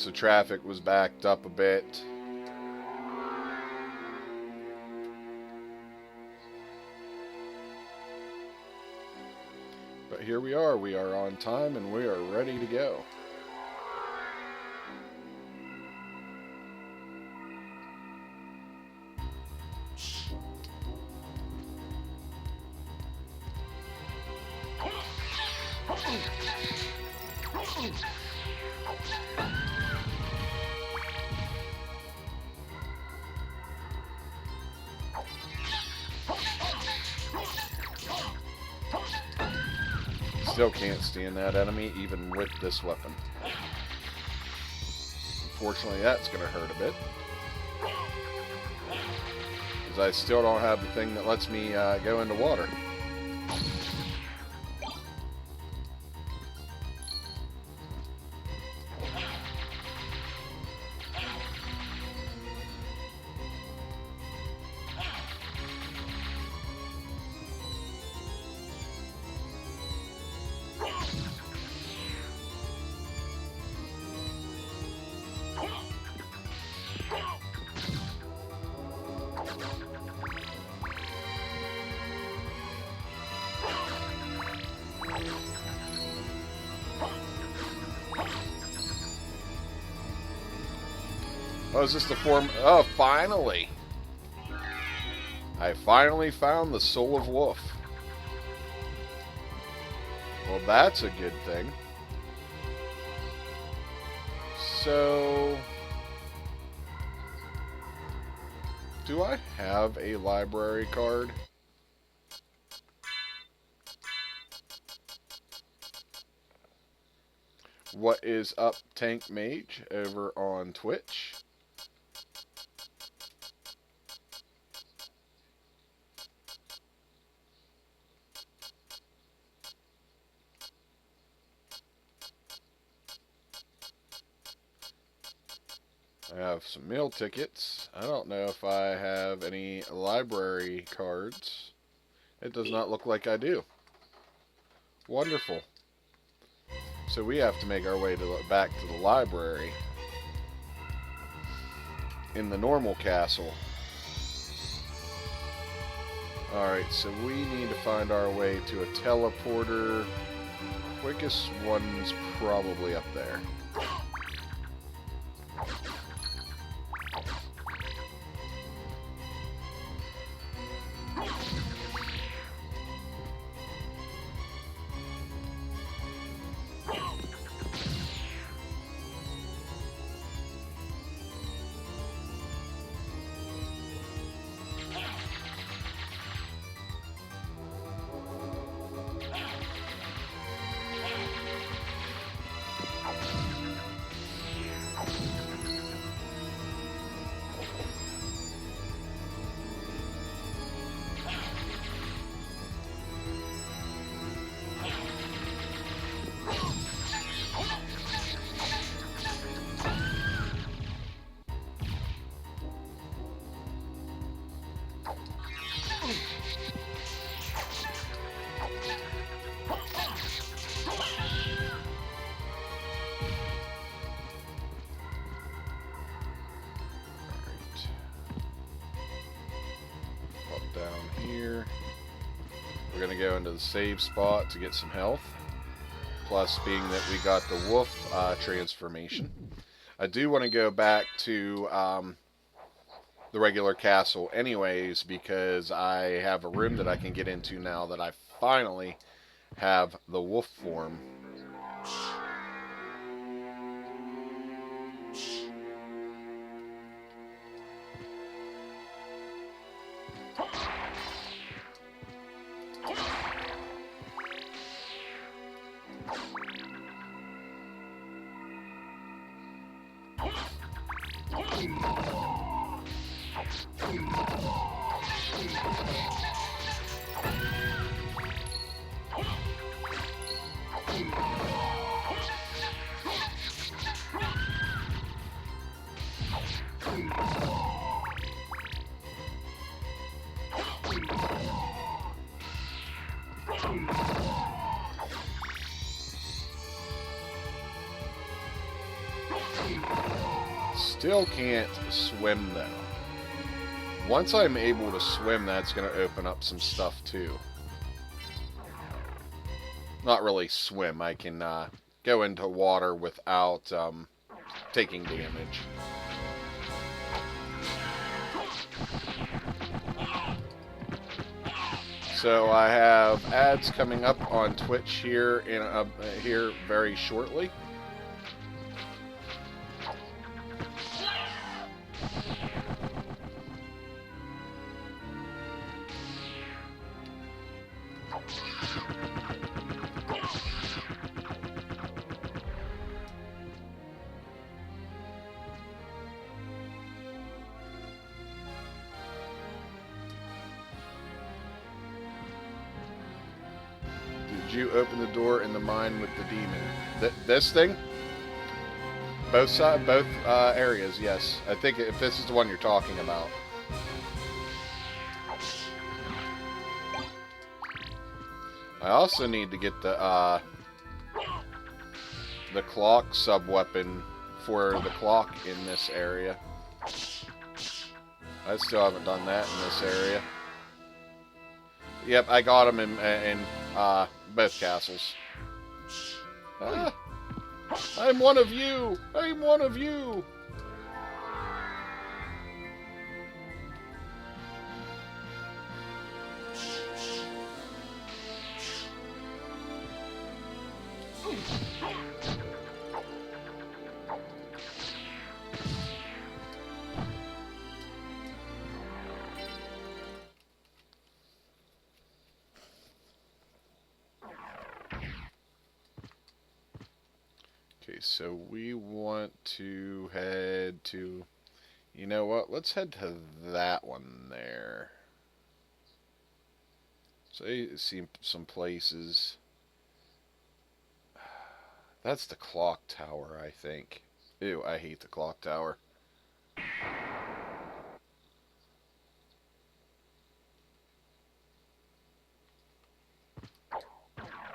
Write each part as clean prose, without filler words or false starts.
so traffic was backed up a bit. But here we are on time and we are ready to go. Still can't stand that enemy, even with this weapon. Unfortunately, that's going to hurt a bit. Because I still don't have the thing that lets me go into water. Oh, is this the form? Oh, finally! I finally found the Soul of Wolf. Well, that's a good thing. So, do I have a library card? What is up, Tank Mage, over on Twitch? I have some meal tickets. I don't know if I have any library cards. It does not look like I do. Wonderful. So we have to make our way back to the library in the normal castle. Alright, so we need to find our way to a teleporter. Quickest one's probably up there. Down here. We're going to go into the save spot to get some health. Plus, being that we got the wolf transformation. I do want to go back to the regular castle anyways, because I have a room that I can get into now that I finally have the wolf form. Still can't swim, though. Once I'm able to swim, that's going to open up some stuff, too. Not really swim. I can go into water without taking damage. So I have ads coming up on Twitch here here very shortly. Did you open the door in the mine with the demon? This thing? Both areas, yes. I think if this is the one you're talking about. I also need to get the clock sub-weapon for the clock in this area. I still haven't done that in this area. Yep, I got them in both castles. Ah, I'm one of you! I'm one of you! Okay, so we want to head to... You know what? Let's head to that one there. So you see some places. That's the clock tower, I think. Ew, I hate the clock tower.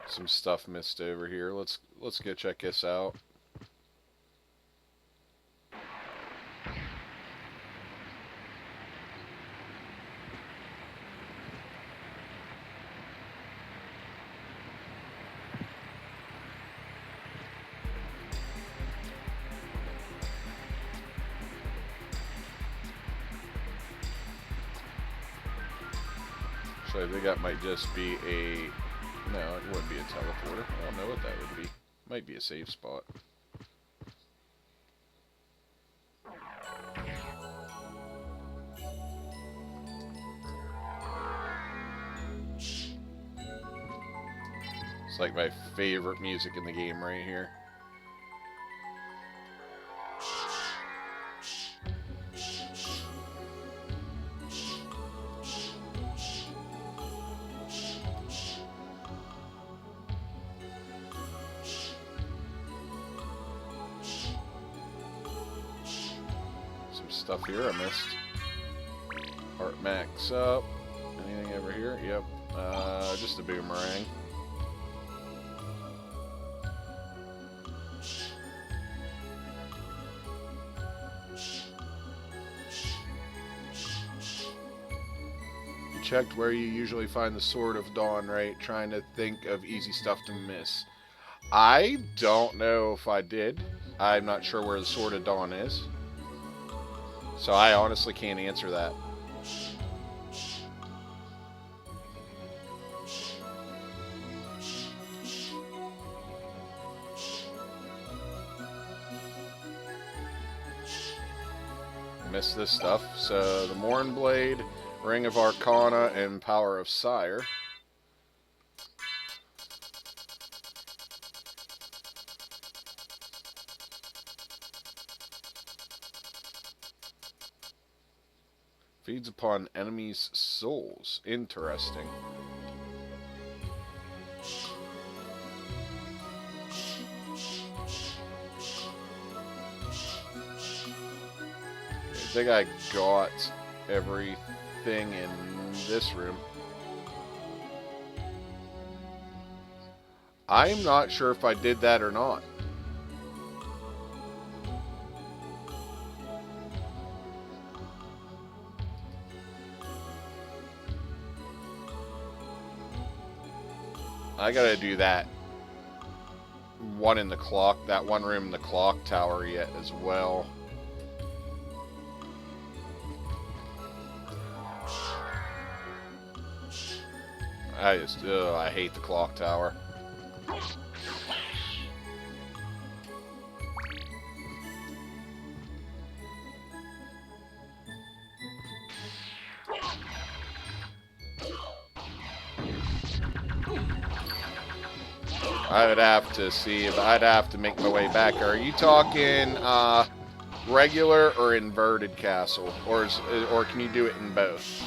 Some stuff missed over here. Let's go check this out. So I think that might just be a... No, it wouldn't be a teleporter. I don't know what that would be. Might be a safe spot. It's like my favorite music in the game right here. Stuff here I missed. Heart max up. Anything over here? Yep. Just a boomerang. You checked where you usually find the Sword of Dawn, right? Trying to think of easy stuff to miss. I don't know if I did. I'm not sure where the Sword of Dawn is. So I honestly can't answer that. Missed this stuff. So the Mornblade, Ring of Arcana, and Power of Sire. Feeds upon enemies' souls. Interesting. I think I got everything in this room. I'm not sure if I did that or not. I gotta do that one in the clock, that one room in the clock tower yet as well. I hate the clock tower. I would have to see if I'd have to make my way back. Are you talking regular or inverted castle, or can you do it in both?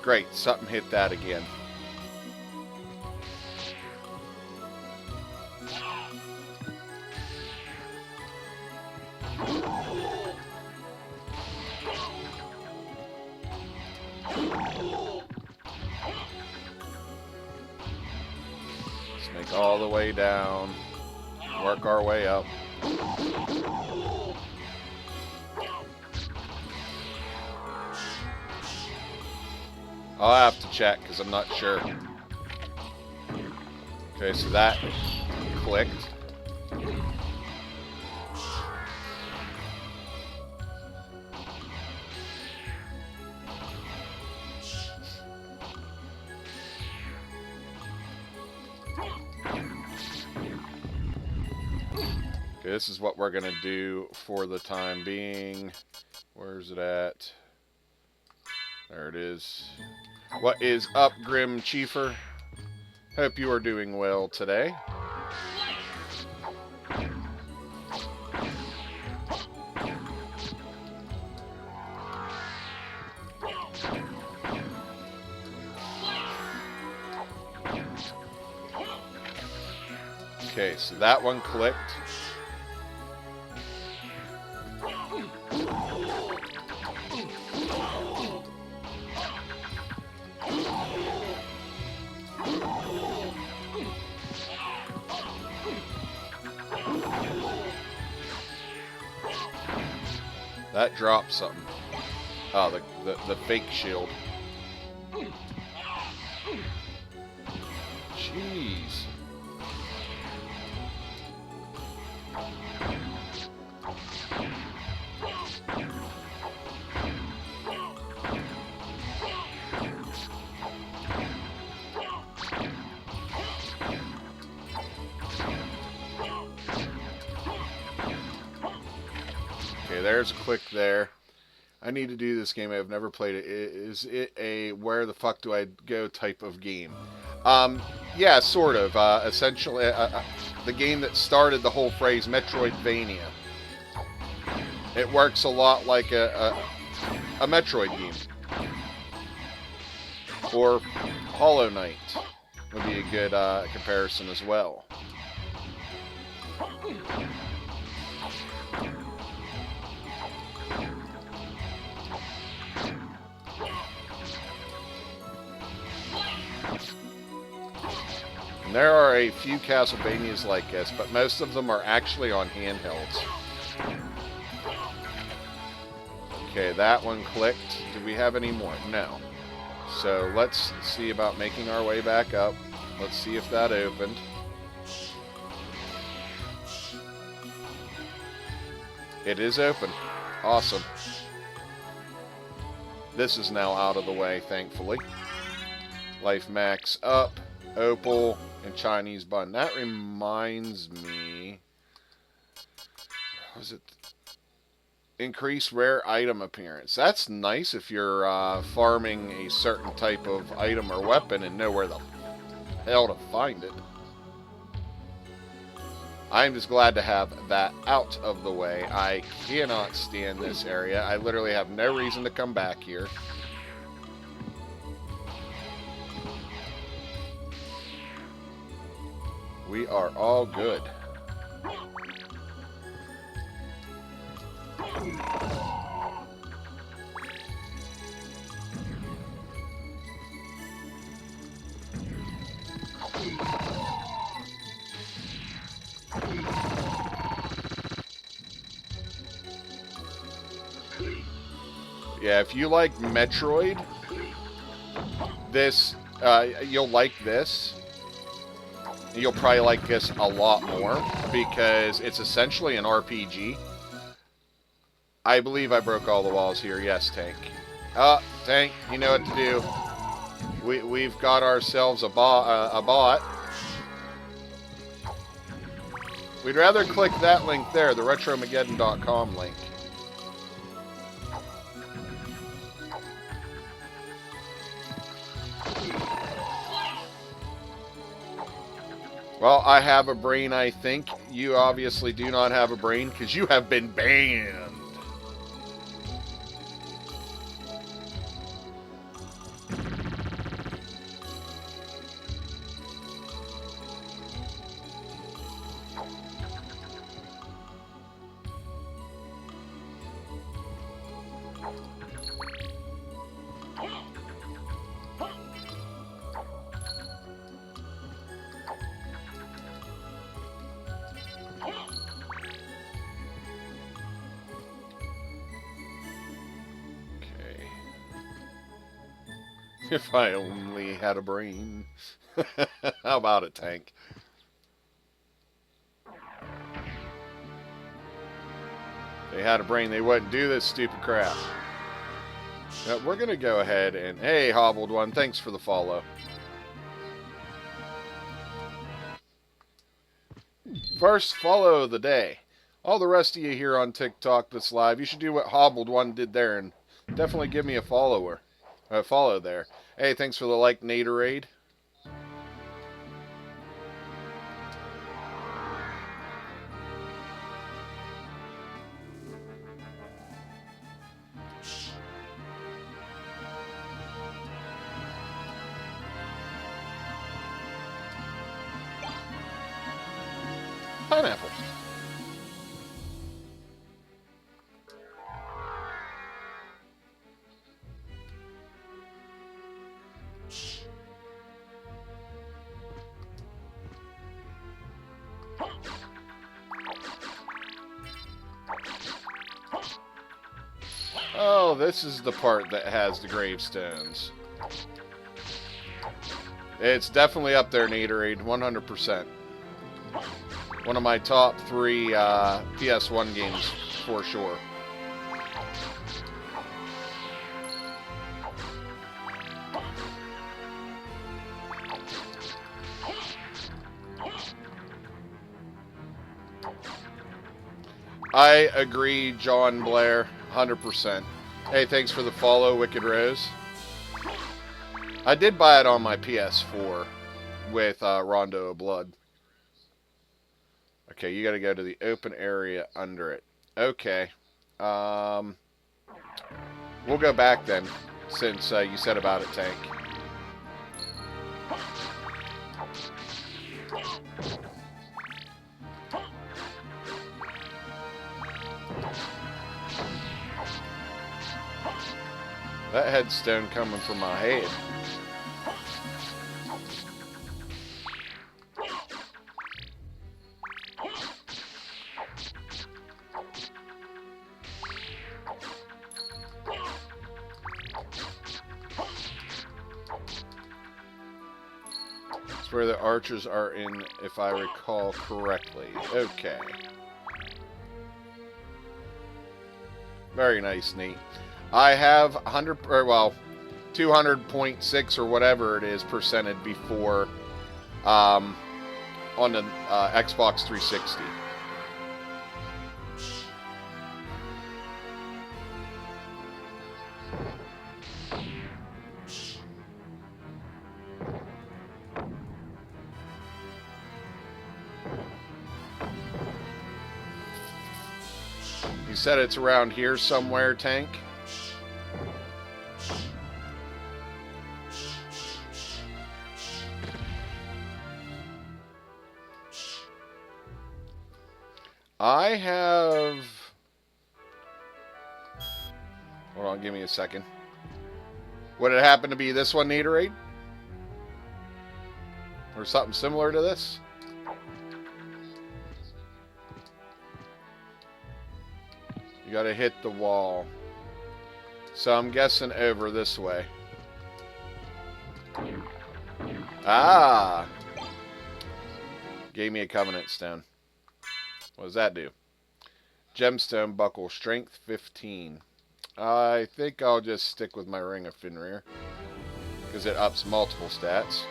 Great, something hit that again. Let's make all the way down, work our way up. I'll have to check because I'm not sure. Okay, so that clicked. Okay, this is what we're going to do for the time being. Where's it at? There it is. What is up, Grim Chiefer? Hope you are doing well today. Okay, so that one clicked. That dropped something. Oh, the fake shield. Jeez. Okay, there's a click there. I need to do this game. I've never played it. Is it a where the fuck do I go type of game? Yeah, sort of. Essentially, the game that started the whole phrase Metroidvania. It works a lot like a Metroid game. Or Hollow Knight would be a good comparison as well. And there are a few Castlevanias like this, but most of them are actually on handhelds. Okay, that one clicked. Do we have any more? No. So let's see about making our way back up. Let's see if that opened. It is open. Awesome. This is now out of the way, thankfully. Life max up, opal, and Chinese bun. That reminds me... Was it... Increase rare item appearance. That's nice if you're farming a certain type of item or weapon and know where the hell to find it. I'm just glad to have that out of the way. I cannot stand this area. I literally have no reason to come back here. We are all good. Yeah, if you like Metroid, this, you'll like this. You'll probably like this a lot more, because it's essentially an RPG. I believe I broke all the walls here. Yes, Tank. Tank, you know what to do. We've got ourselves a bot. We'd rather click that link there, the retromageddon.com link. Well, I have a brain, I think. You obviously do not have a brain, because you have been banned. If I only had a brain. How about it, Tank? If they had a brain, they wouldn't do this stupid crap. Now, we're going to go ahead and... Hey, Hobbled One, thanks for the follow. First follow of the day. All the rest of you here on TikTok that's live, you should do what Hobbled One did there and definitely give me a follower. Follow there. Hey, thanks for the like, Naderade. Pineapple. Oh, this is the part that has the gravestones. It's definitely up there, Naderade, 100%. One of my top 3 PS1 games, for sure. I agree, John Blair, 100%. Hey, thanks for the follow, Wicked Rose. I did buy it on my PS4 with Rondo of Blood. Okay, you gotta go to the open area under it. Okay. We'll go back then, since you said about it, Tank. That headstone coming from my head. It's where the archers are in, if I recall correctly. Okay. Very nice, Nate. I have 200.6 or whatever it is percented before on the Xbox 360. You said it's around here somewhere, Tank? I have... Hold on, give me a second. Would it happen to be this one, Naderade? Or something similar to this? You gotta hit the wall. So I'm guessing over this way. Ah! Gave me a Covenant Stone. What does that do? Gemstone Buckle, Strength 15. I think I'll just stick with my Ring of Fenrir, because it ups multiple stats.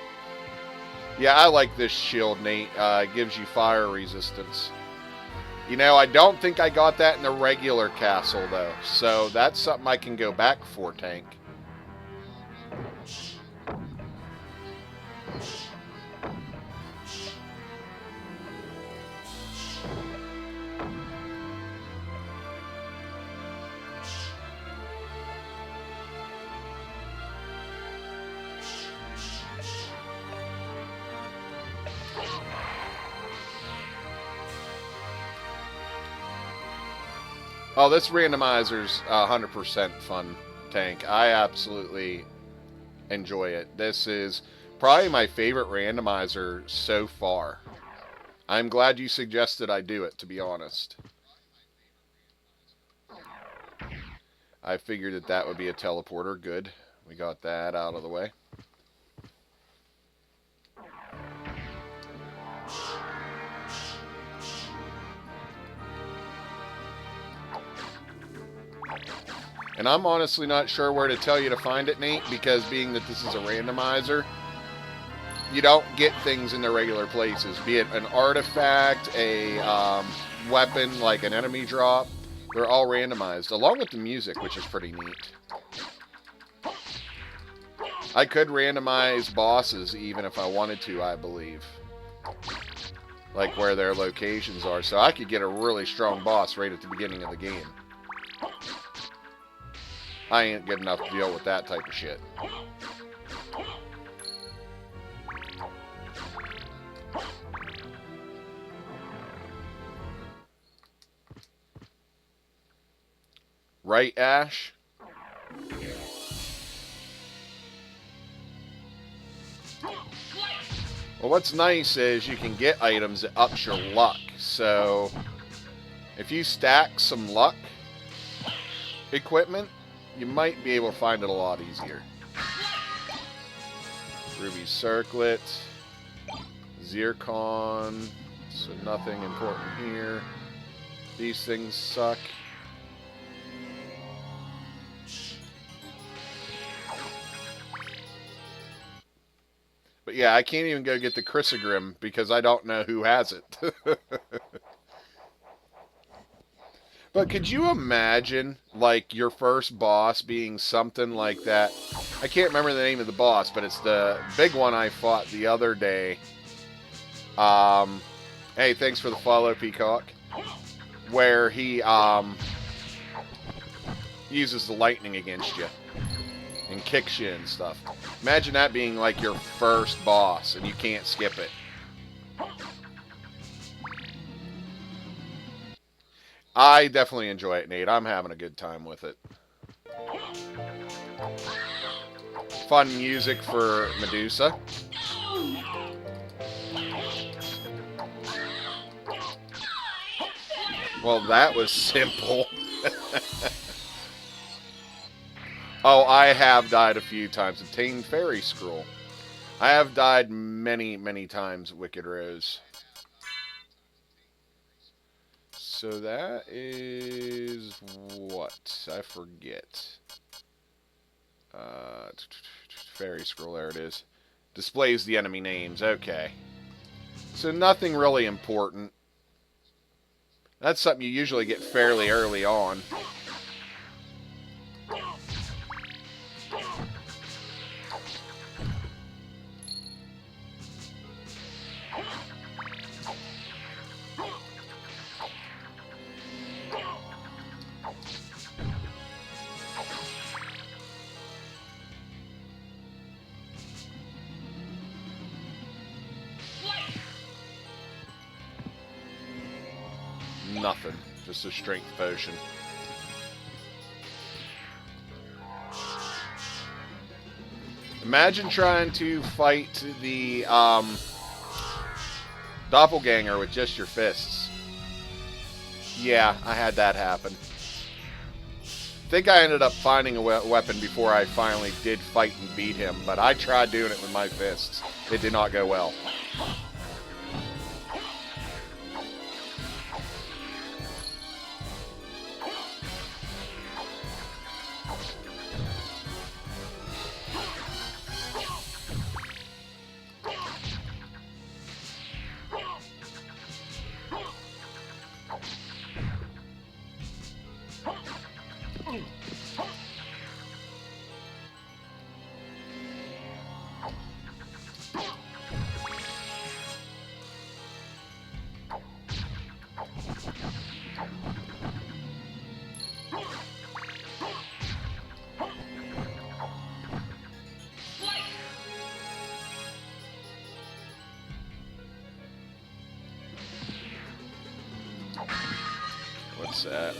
Yeah, I like this shield, Nate. It gives you fire resistance. You know, I don't think I got that in the regular castle, though. So that's something I can go back for, Tank. Oh, this randomizer's 100% fun, Tank. I absolutely enjoy it. This is probably my favorite randomizer so far. I'm glad you suggested I do it, to be honest. I figured that that would be a teleporter. Good. We got that out of the way. And I'm honestly not sure where to tell you to find it, Nate, because being that this is a randomizer, you don't get things in the regular places. Be it an artifact, a weapon like an enemy drop, they're all randomized, along with the music, which is pretty neat. I could randomize bosses even if I wanted to, I believe. Like where their locations are, so I could get a really strong boss right at the beginning of the game. I ain't good enough to deal with that type of shit. Right, Ash? Well, what's nice is you can get items that ups your luck. So, if you stack some luck equipment, you might be able to find it a lot easier. Ruby Circlet, Zircon, so nothing important here. These things suck. But yeah, I can't even go get the Chrysogrim because I don't know who has it. But could you imagine, like, your first boss being something like that? I can't remember the name of the boss, but it's the big one I fought the other day. Hey, thanks for the follow, Peacock. Where he, uses the lightning against you and kicks you and stuff. Imagine that being, like, your first boss and you can't skip it. I definitely enjoy it, Nate. I'm having a good time with it. Fun music for Medusa. Well, that was simple. Oh, I have died a few times. Obtain Fairy Scroll. I have died many, many times, Wicked Rose. So that is what? I forget. Fairy Scroll, there it is. Displays the enemy names. Okay. So nothing really important. That's something you usually get fairly early on. Nothing. Just a strength potion. Imagine trying to fight the doppelganger with just your fists. Yeah, I had that happen. think I ended up finding a weapon before I finally did fight and beat him, but I tried doing it with my fists. It did not go well. What's that?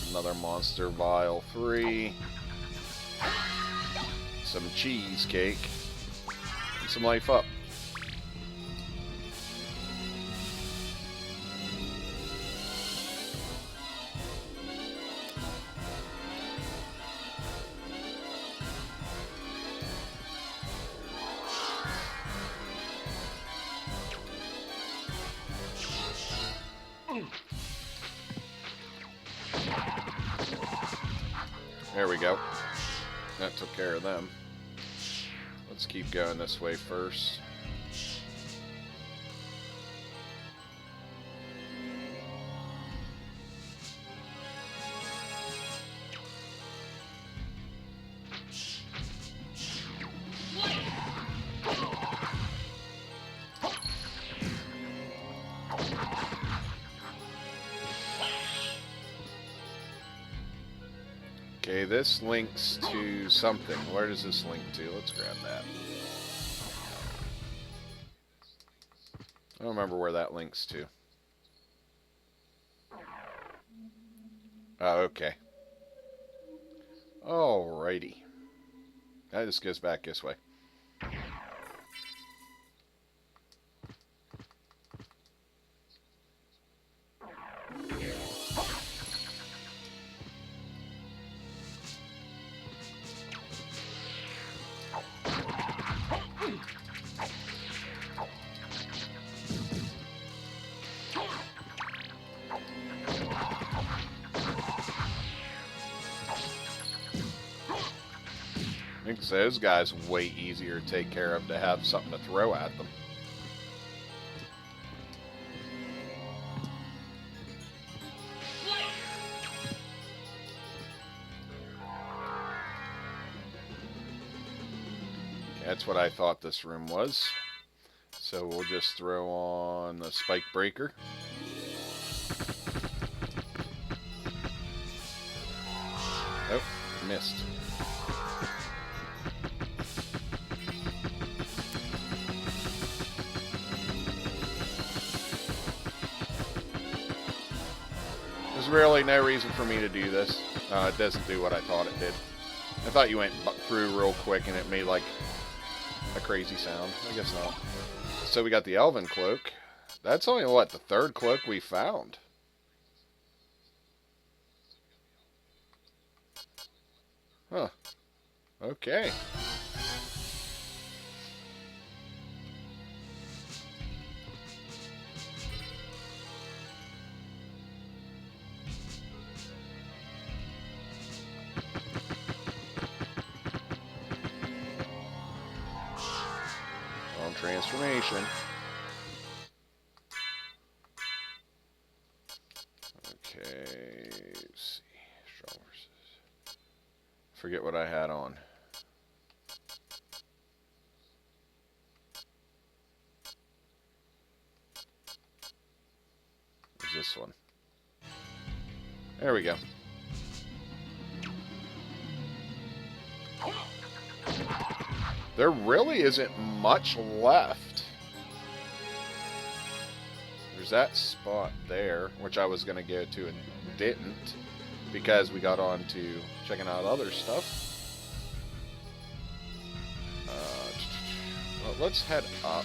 Another monster vial 3. Some cheesecake. And some life up. There we go. That took care of them. Let's keep going this way first. Okay, this links to something. Where does this link to? Let's grab that. I don't remember where that links to. Oh, okay. Alrighty. That just goes back this way. I think those guys are way easier to take care of to have something to throw at them. That's what I thought this room was. So we'll just throw on the spike breaker. Oh, missed. There's really no reason for me to do this. It doesn't do what I thought it did. I thought you went through real quick and it made like a crazy sound. I guess not. So we got the Elven Cloak. That's only, what, the third cloak we found. Huh. Okay. Transformation. Okay, let's see. Strong versus. Forget what I had on. Where's this one? There we go. There really isn't much left. There's that spot there, which I was going to go to and didn't, because we got on to checking out other stuff. Well, let's head up,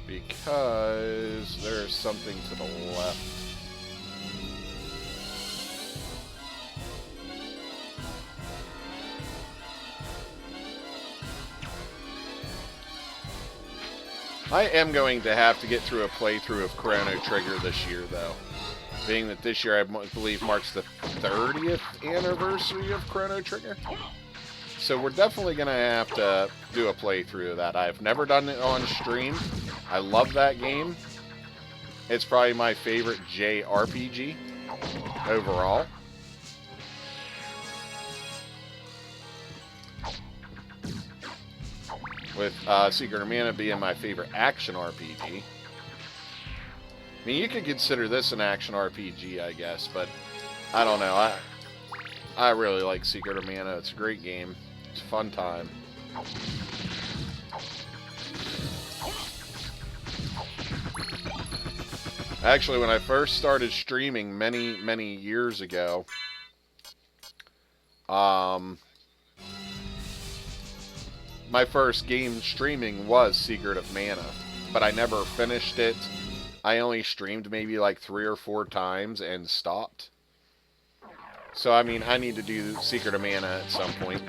because there's something to the left. I am going to have to get through a playthrough of Chrono Trigger this year, though. Being that this year, I believe, marks the 30th anniversary of Chrono Trigger. So we're definitely going to have to do a playthrough of that. I've never done it on stream. I love that game. It's probably my favorite JRPG overall. With Secret of Mana being my favorite action RPG. I mean, you could consider this an action RPG, I guess, but I don't know. I really like Secret of Mana. It's a great game. It's a fun time. Actually, when I first started streaming many years ago, my first game streaming was Secret of Mana, but I never finished it. I only streamed maybe like 3 or 4 times and stopped. So, I mean, I need to do Secret of Mana at some point.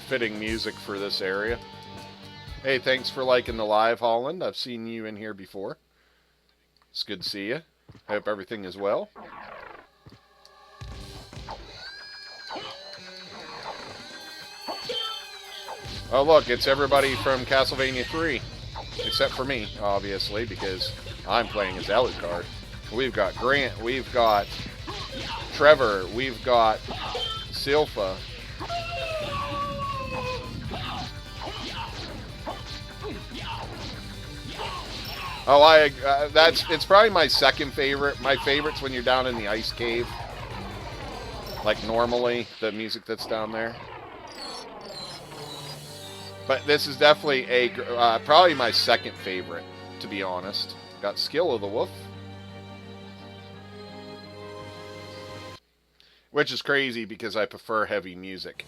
Fitting music for this area. Hey, thanks for liking the live, Holland. I've seen you in here before. It's good to see you. Hope everything is well. Oh, look, it's everybody from Castlevania 3. Except for me, obviously, because I'm playing as Alucard. We've got Grant, we've got Trevor, we've got Silpha. Oh, it's probably my second favorite. My favorite's when you're down in the ice cave. Like normally, the music that's down there. But this is definitely probably my second favorite, to be honest. Got Skill of the Wolf. Which is crazy because I prefer heavy music.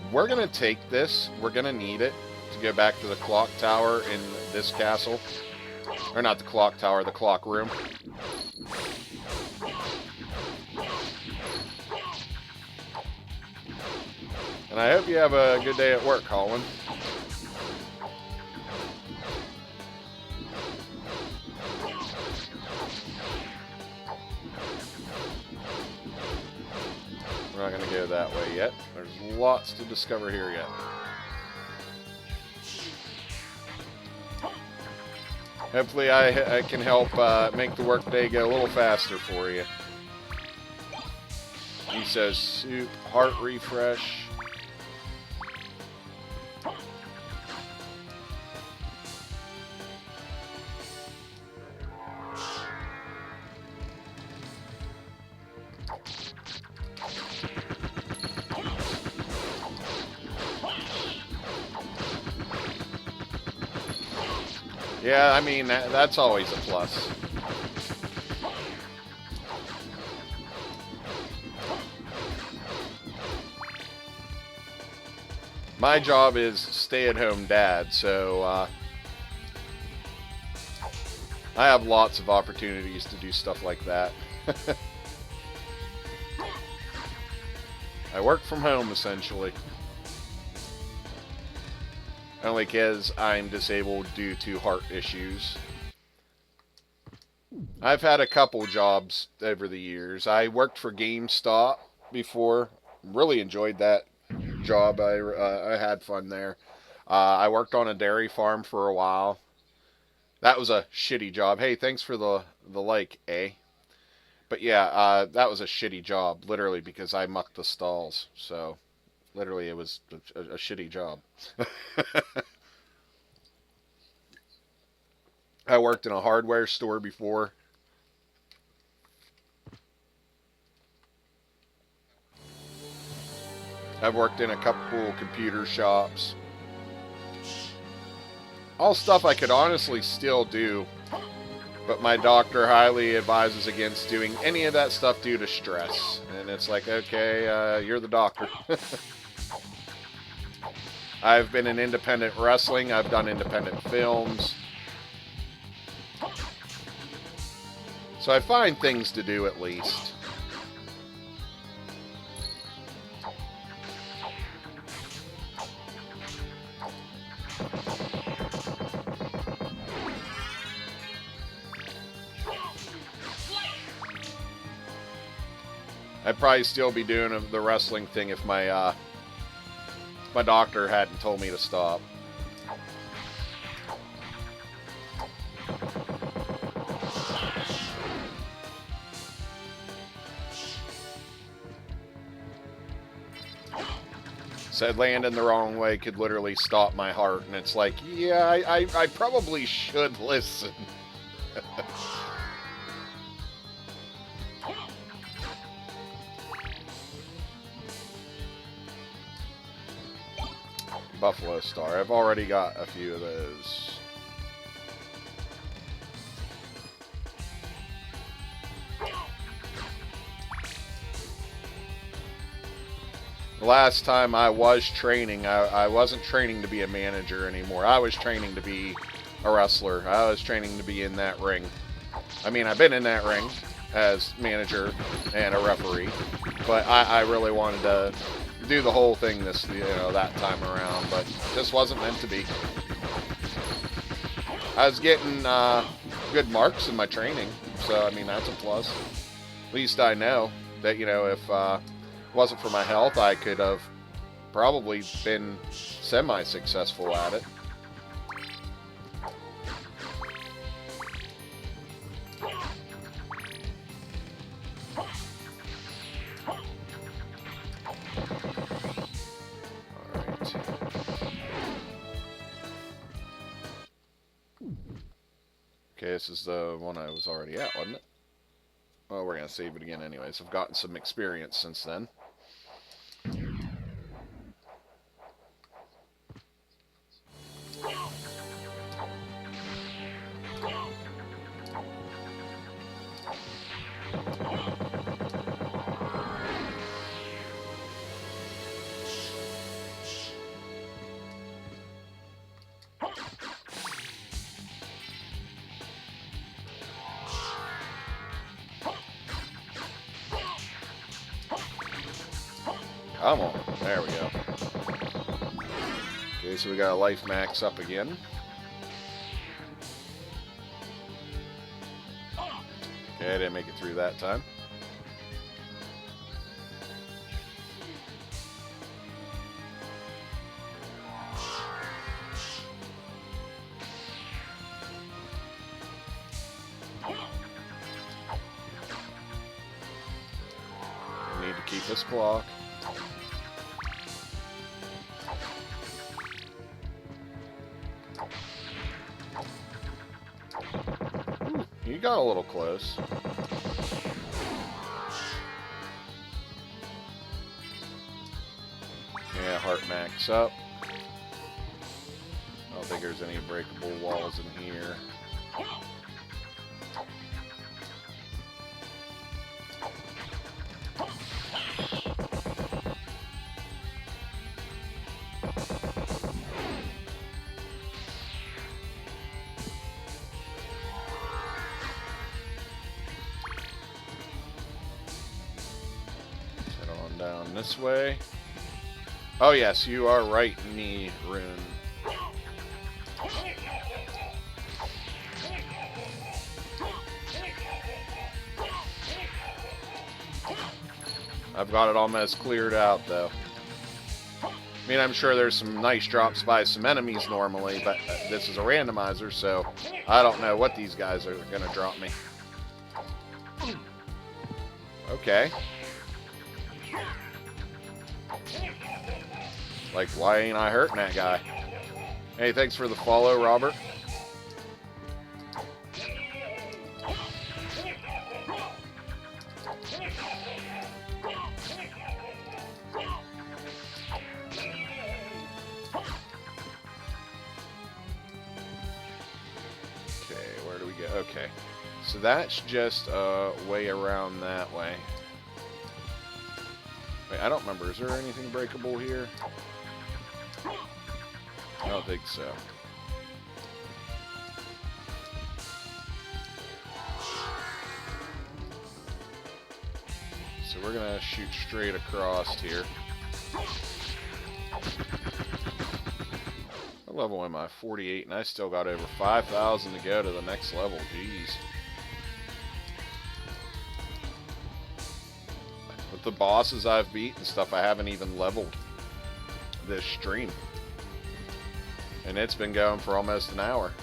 We're going to take this. We're going to need it to go back to the clock tower in this castle. Or not the clock tower, the clock room. And I hope you have a good day at work, Colin. We're not going to go that way yet. There's lots to discover here yet. Hopefully I can help make the workday go a little faster for you. He says, soup, heart refresh. Yeah, I mean, that's always a plus. My job is stay-at-home dad, so I have lots of opportunities to do stuff like that. I work from home, essentially. Only because I'm disabled due to heart issues. I've had a couple jobs over the years. I worked for GameStop before. Really enjoyed that job. I had fun there. I worked on a dairy farm for a while. That was a shitty job. Hey, thanks for the like, eh? But yeah, that was a shitty job, literally, because I mucked the stalls. So, literally, it was a shitty job. I worked in a hardware store before. I've worked in a couple computer shops. All stuff I could honestly still do But my doctor highly advises against doing any of that stuff due to stress. And it's like, okay, you're the doctor. I've been in independent wrestling. I've done independent films. So I find things to do at least. I'd probably still be doing the wrestling thing if my my doctor hadn't told me to stop. Said landing the wrong way could literally stop my heart, and it's like, yeah, I probably should listen. Buffalo Star. I've already got a few of those. The last time I was training, I wasn't training to be a manager anymore. I was training to be a wrestler. I was training to be in that ring. I mean, I've been in that ring as manager and a referee, but I really wanted to do the whole thing that time around, but it just wasn't meant to be. I was getting good marks in my training, so I mean that's a plus. At least I know that if it wasn't for my health, I could have probably been semi-successful at it. Okay, this is the one I was already at, wasn't it? Well, we're going to save it again anyways. I've gotten some experience since then. Come on. There we go. Okay, so we got a life max up again. Okay, I didn't make it through that time. We need to keep this clock. You got a little close. Yeah, heart max up. I don't think there's any breakable walls in here. Down this way. Oh yes, you are right, knee rune. I've got it almost cleared out though. I mean, I'm sure there's some nice drops by some enemies normally, but this is a randomizer, so I don't know what these guys are gonna drop me. Okay. Like, why ain't I hurting that guy? Hey, thanks for the follow, Robert. Okay, where do we go? Okay. So that's just a way around that way. Wait, I don't remember. Is there anything breakable here? I don't think so. So we're gonna shoot straight across here. What level am I? 48, and I still got over 5,000 to go to the next level. Jeez. With the bosses I've beat and stuff, I haven't even leveled this stream. And it's been going for almost an hour.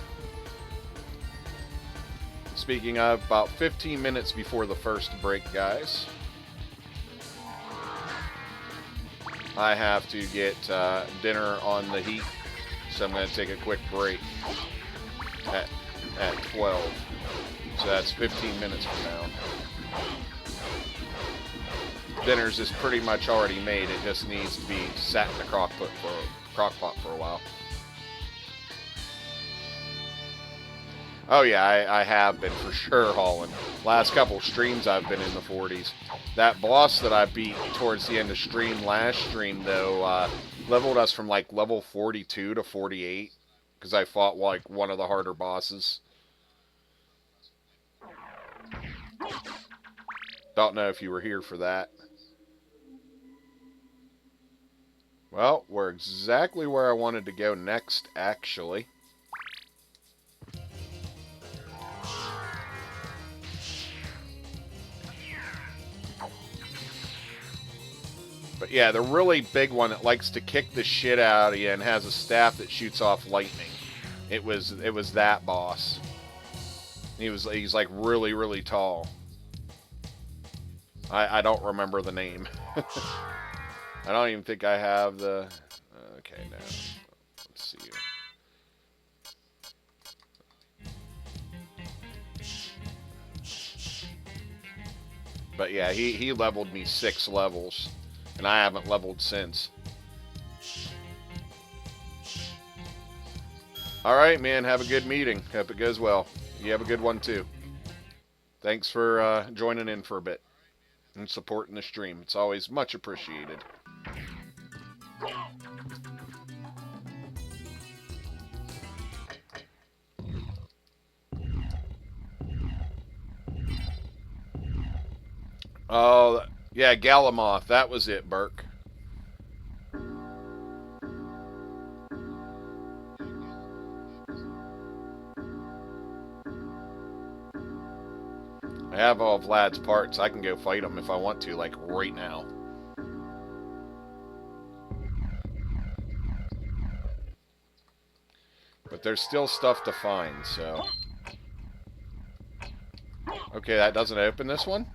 Speaking of, about 15 minutes before the first break, guys, I have to get dinner on the heat, so I'm going to take a quick break at 12. So that's 15 minutes from now. Dinner's is pretty much already made. It just needs to be sat in the crock pot for a while. Oh yeah, I have been for sure hauling. Last couple streams I've been in the 40s. That boss that I beat towards the end of last stream though, leveled us from like level 42 to 48. Because I fought like one of the harder bosses. Don't know if you were here for that. Well, we're exactly where I wanted to go next, actually. But yeah, the really big one that likes to kick the shit out of you and has a staff that shoots off lightning. It was that boss. He's like really, really tall. I don't remember the name. I don't even think I have the... Okay, now. Let's see. But yeah, he leveled me 6 levels. And I haven't leveled since. Alright, man. Have a good meeting. Hope it goes well. You have a good one, too. Thanks for joining in for a bit. And supporting the stream. It's always much appreciated. Oh, yeah, Galamoth. That was it, Burke. I have all Vlad's parts. I can go fight him if I want to, like right now. But there's still stuff to find, so... Okay, that doesn't open this one?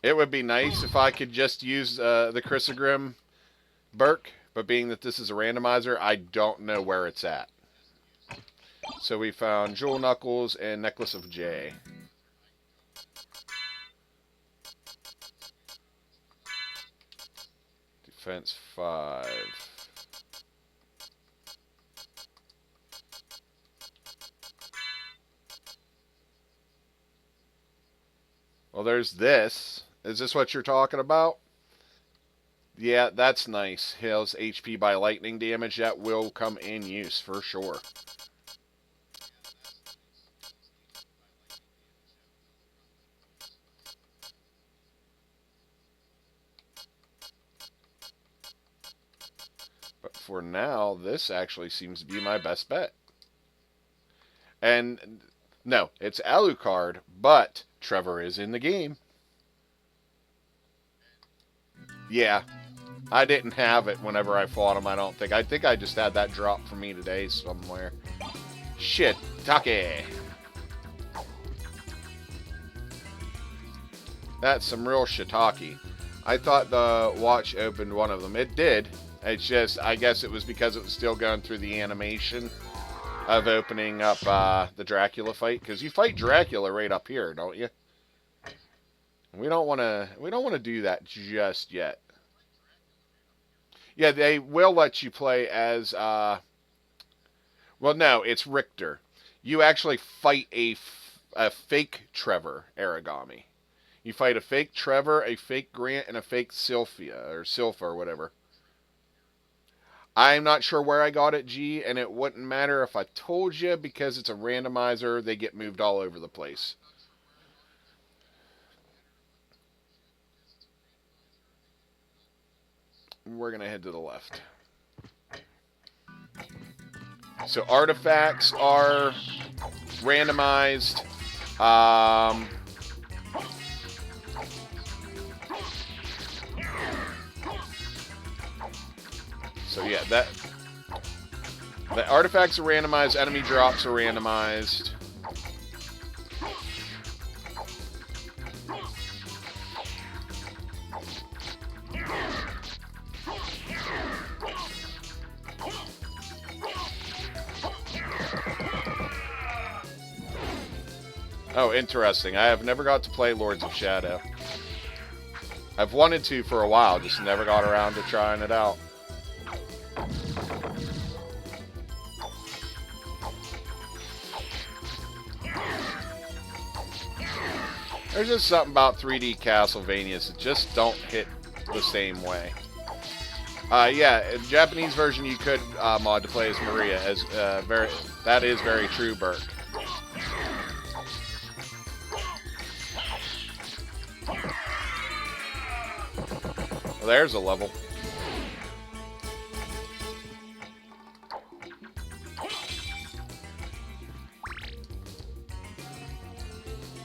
It would be nice if I could just use the Chrysogrim, Burke, but being that this is a randomizer, I don't know where it's at. So we found Jewel Knuckles and Necklace of J. Defense 5. Well, there's this. Is this what you're talking about? Yeah, that's nice. Heals HP by lightning damage. That will come in use for sure. But for now, this actually seems to be my best bet. And no, it's Alucard, but Trevor is in the game. Yeah, I didn't have it whenever I fought him, I don't think. I think I just had that drop for me today somewhere. Shit, Take. That's some real shiitake. I thought the watch opened one of them. It did. It's just, I guess it was because it was still going through the animation of opening up the Dracula fight. Because you fight Dracula right up here, don't you? We don't want to do that just yet. Yeah, they will let you play as, well, no, it's Richter. You actually fight a fake Trevor Aragami. You fight a fake Trevor, a fake Grant, and a fake Sylphia, or Sylpha, or whatever. I'm not sure where I got it, G, and it wouldn't matter if I told you because it's a randomizer. They get moved all over the place. We're going to head to the left. So artifacts are randomized. So yeah, the artifacts are randomized. Enemy drops are randomized. Oh, interesting. I have never got to play Lords of Shadow. I've wanted to for a while, just never got around to trying it out. There's just something about 3D Castlevanias that just don't hit the same way. Yeah, in Japanese version you could mod to play as Maria. That is very true, Burke. Well, there's a level.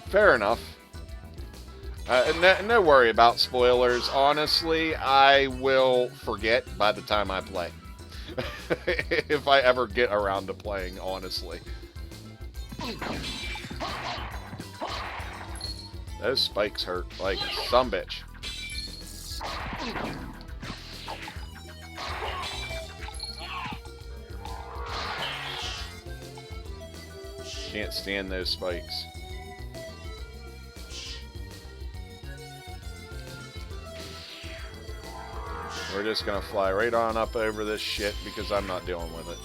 Fair enough. No worry about spoilers. Honestly, I will forget by the time I play. If I ever get around to playing, honestly. Those spikes hurt like some bitch. Can't stand those spikes. We're just gonna fly right on up over this shit because I'm not dealing with it.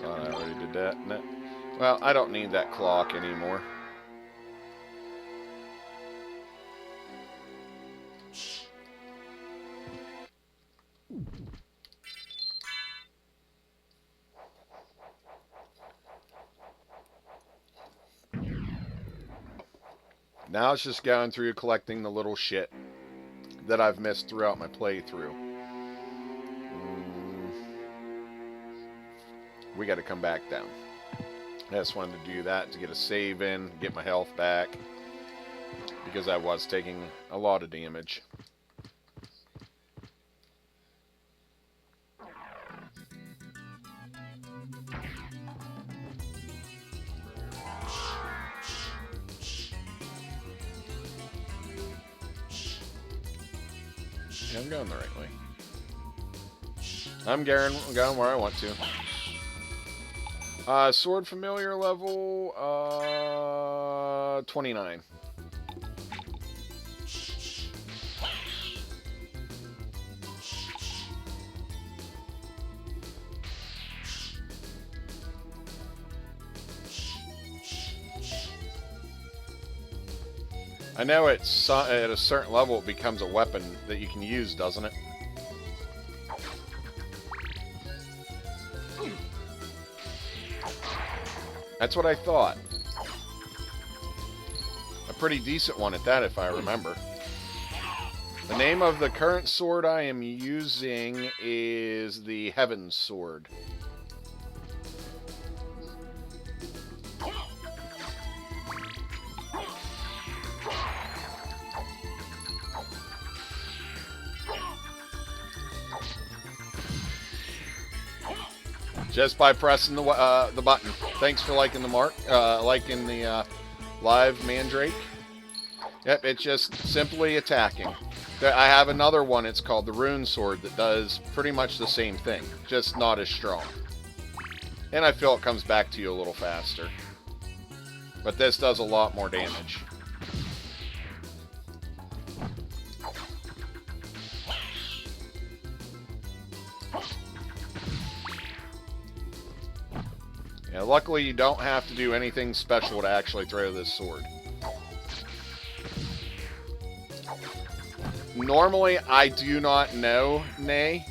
I already did that. No. Well, I don't need that clock anymore. Now it's just going through collecting the little shit that I've missed throughout my playthrough. We got to come back down. I just wanted to do that to get a save in, get my health back, because I was taking a lot of damage. Yeah, I'm going the right way. I'm going where I want to. Sword familiar level, 29. I know at a certain level it becomes a weapon that you can use, doesn't it? That's what I thought. A pretty decent one at that, if I remember. The name of the current sword I am using is the Heaven's Sword. Just by pressing the button. Thanks for liking the live Mandrake. Yep, it's just simply attacking. I have another one, it's called the Rune Sword, that does pretty much the same thing, just not as strong. And I feel it comes back to you a little faster. But this does a lot more damage. Yeah, luckily you don't have to do anything special to actually throw this sword. Normally, I do not know, nay.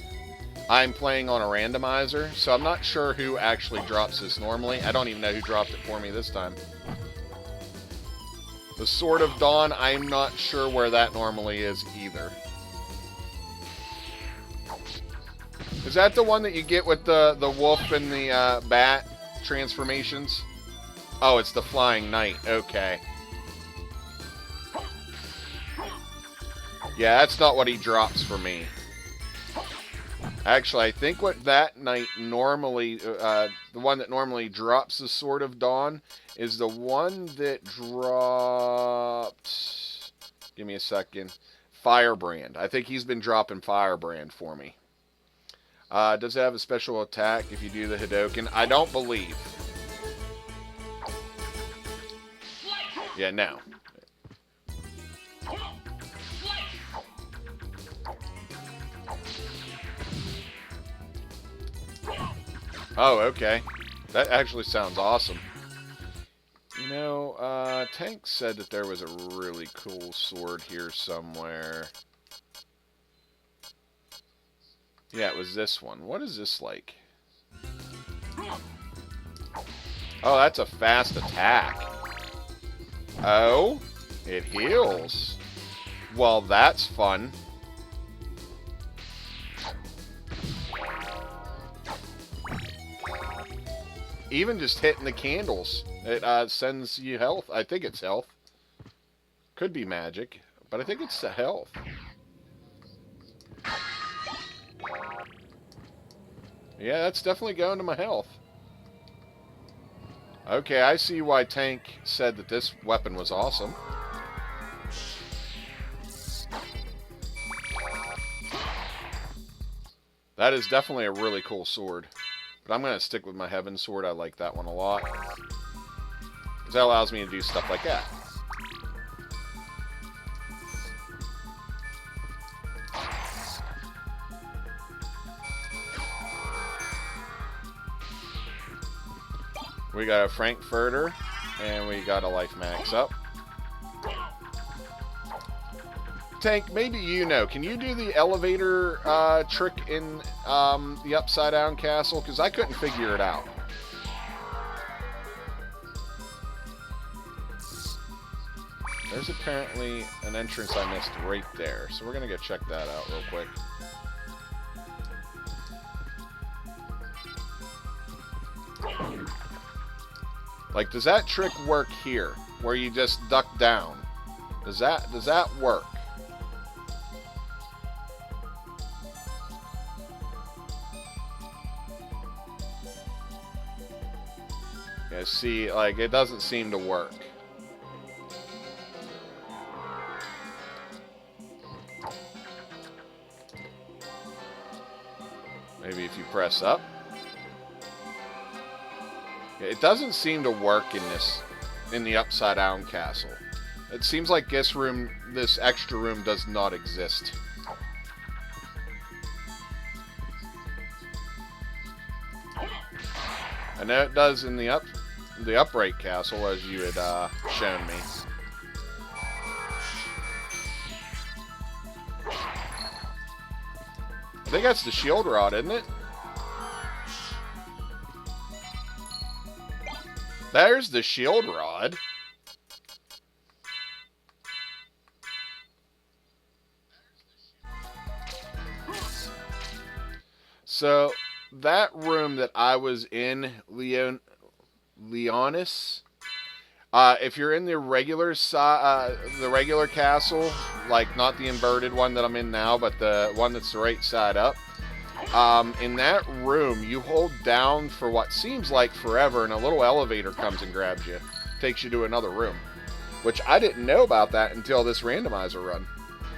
I'm playing on a randomizer, so I'm not sure who actually drops this normally. I don't even know who dropped it for me this time. The Sword of Dawn, I'm not sure where that normally is either. Is that the one that you get with the wolf and the bat transformations? Oh, it's the Flying Knight. Okay. Yeah, that's not what he drops for me. Actually, I think what that knight normally, the one that normally drops the Sword of Dawn, is the one that dropped... Give me a second. Firebrand. I think he's been dropping Firebrand for me. Does it have a special attack if you do the Hadoken? I don't believe. Yeah, no. Oh, okay. That actually sounds awesome. You know, Tank said that there was a really cool sword here somewhere. Yeah, it was this one. What is this like? Oh, that's a fast attack. Oh, it heals. Well, that's fun. Even just hitting the candles, it sends you health. I think it's health. Could be magic, but I think it's health. Yeah, that's definitely going to my health. Okay, I see why Tank said that this weapon was awesome. That is definitely a really cool sword. But I'm going to stick with my Heaven Sword. I like that one a lot. Because that allows me to do stuff like that. We got a Frankfurter, and we got a life max up. Tank, maybe you know. Can you do the elevator trick in the Upside Down Castle? Because I couldn't figure it out. There's apparently an entrance I missed right there. So we're going to go check that out real quick. Like, does that trick work here? Where you just duck down? Does that work? Yeah, see, like, it doesn't seem to work. Maybe if you press up. It doesn't seem to work in the Upside Down Castle. It seems like this extra room does not exist. I know it does in the Upright Castle, as you had shown me. I think that's the shield rod, isn't it? There's the shield rod. So, that room that I was in, Leonis, if you're in the regular castle, like not the inverted one that I'm in now, but the one that's the right side up, In that room, you hold down for what seems like forever, and a little elevator comes and grabs you. Takes you to another room. Which I didn't know about that until this randomizer run.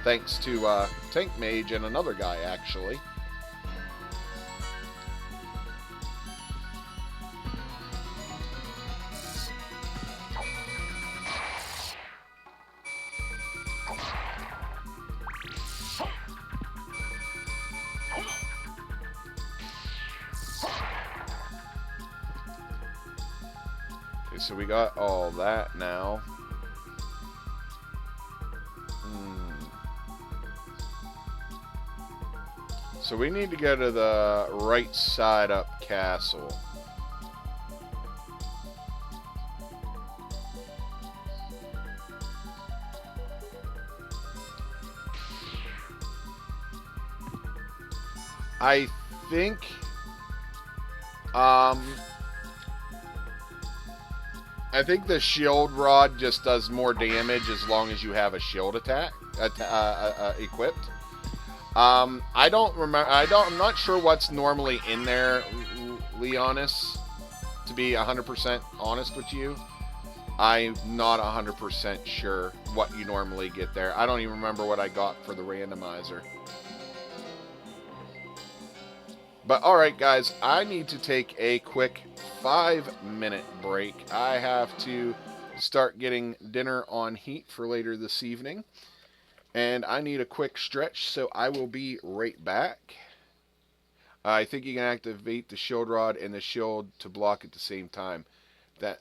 Thanks to Tank Mage and another guy, actually. Okay, so we got all that now. So we need to go to the right side up castle. I think the shield rod just does more damage as long as you have a shield attack equipped. I don't remember. I'm not sure what's normally in there, Leonis. To be 100% honest with you, I'm not 100% sure what you normally get there. I don't even remember what I got for the randomizer. But alright guys, I need to take a quick 5-minute break. I have to start getting dinner on heat for later this evening. And I need a quick stretch, so I will be right back. I think you can activate the shield rod and the shield to block at the same time. That,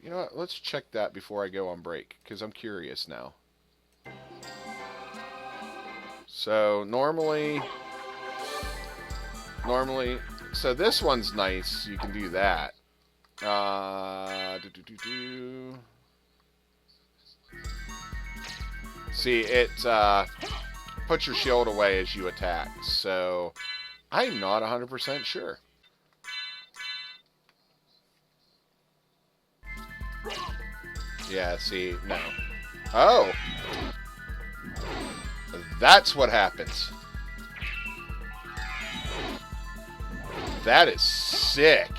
you know what, let's check that before I go on break, because I'm curious now. So normally, so this one's nice, you can do that. See, it puts your shield away as you attack, so I'm not 100% sure. Yeah, see, no. Oh! That's what happens. That is sick.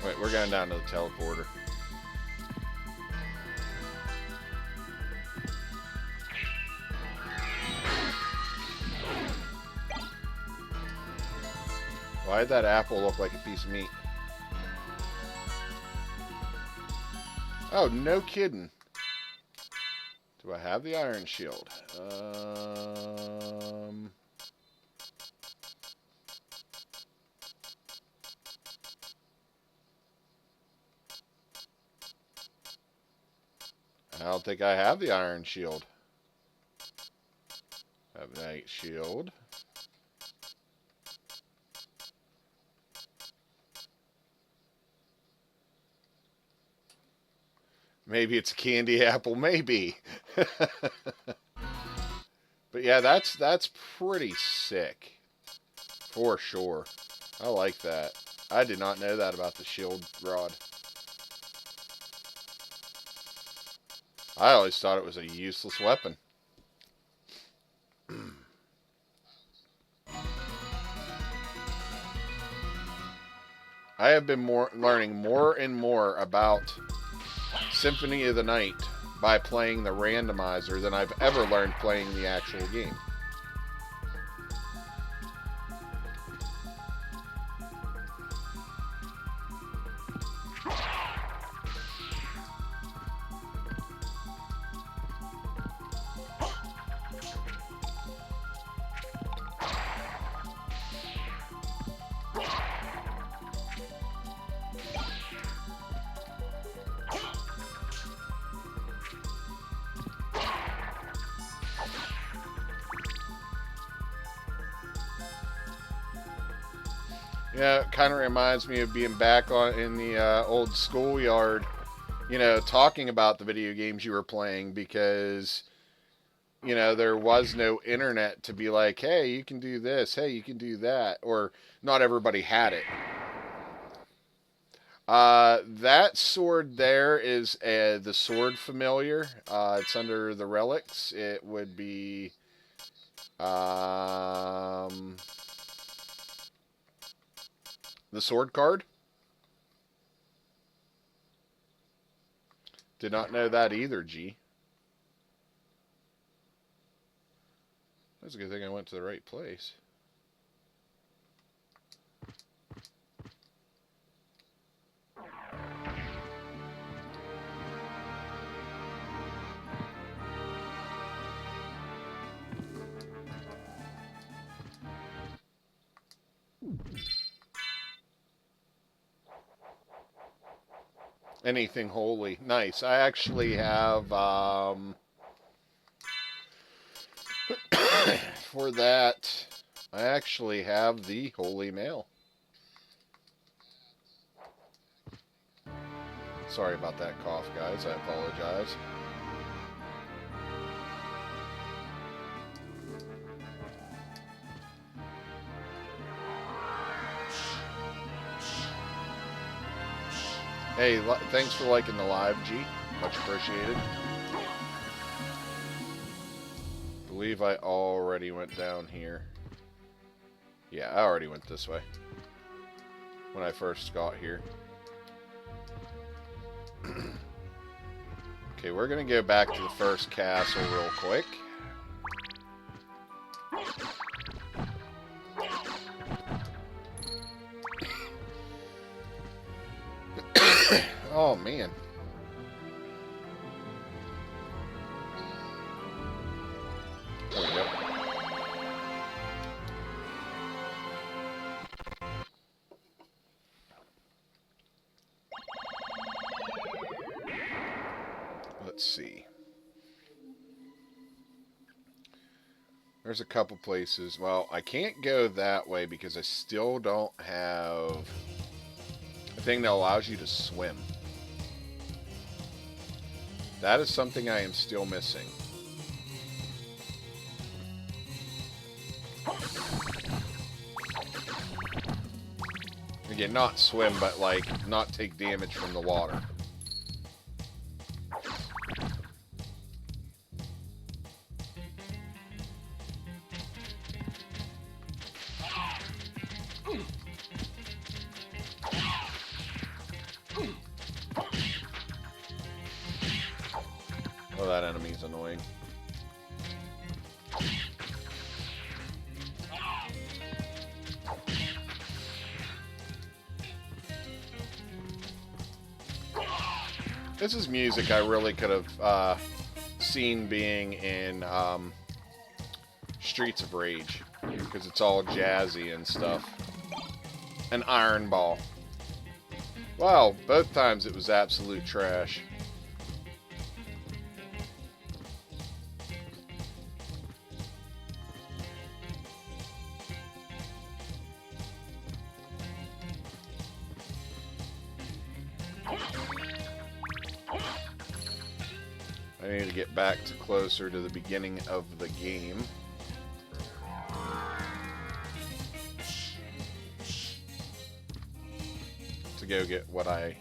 Wait, we're going down to the teleporter. Why did that apple look like a piece of meat? Oh, no kidding. Do I have the iron shield? I don't think I have the iron shield. I have night shield. Maybe it's a candy apple, maybe. But yeah, that's pretty sick. For sure. I like that. I did not know that about the shield rod. I always thought it was a useless weapon. I have been learning more and more about Symphony of the Night by playing the randomizer than I've ever learned playing the actual game. Yeah, it kind of reminds me of being back in the old schoolyard, you know, talking about the video games you were playing, because you know, there was no internet to be like, hey, you can do this, hey, you can do that, or not everybody had it. That sword there is the sword familiar. It's under the relics. It would be the sword card. Did not know that either, G. That's a good thing I went to the right place. Anything holy. Nice. I actually have, for that, I actually have the Holy Mail. Sorry about that cough, guys. I apologize. Hey, thanks for liking the live, G. Much appreciated. I believe I already went down here. Yeah, I already went this way when I first got here. Okay, we're going to go back to the first castle real quick. Oh, man. There we go. Let's see. There's a couple places. Well, I can't go that way because I still don't have a thing that allows you to swim. That is something I am still missing. Again, not swim, but like not take damage from the water. Oh, that enemy's annoying. This is music I really could have seen being in Streets of Rage, because it's all jazzy and stuff. An Iron Ball. Wow, both times it was absolute trash. I need to get back to closer to the beginning of the game. To go get what I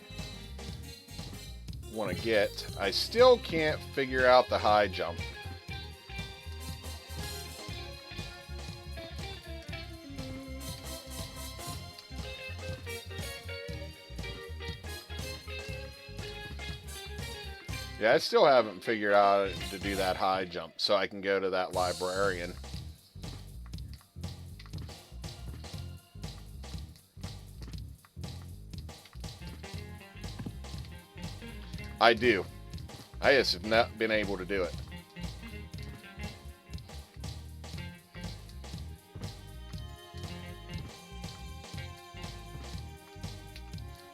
want to get. I still can't figure out the high jump. Yeah, I still haven't figured out to do that high jump, so I can go to that librarian. I do. I just have not been able to do it.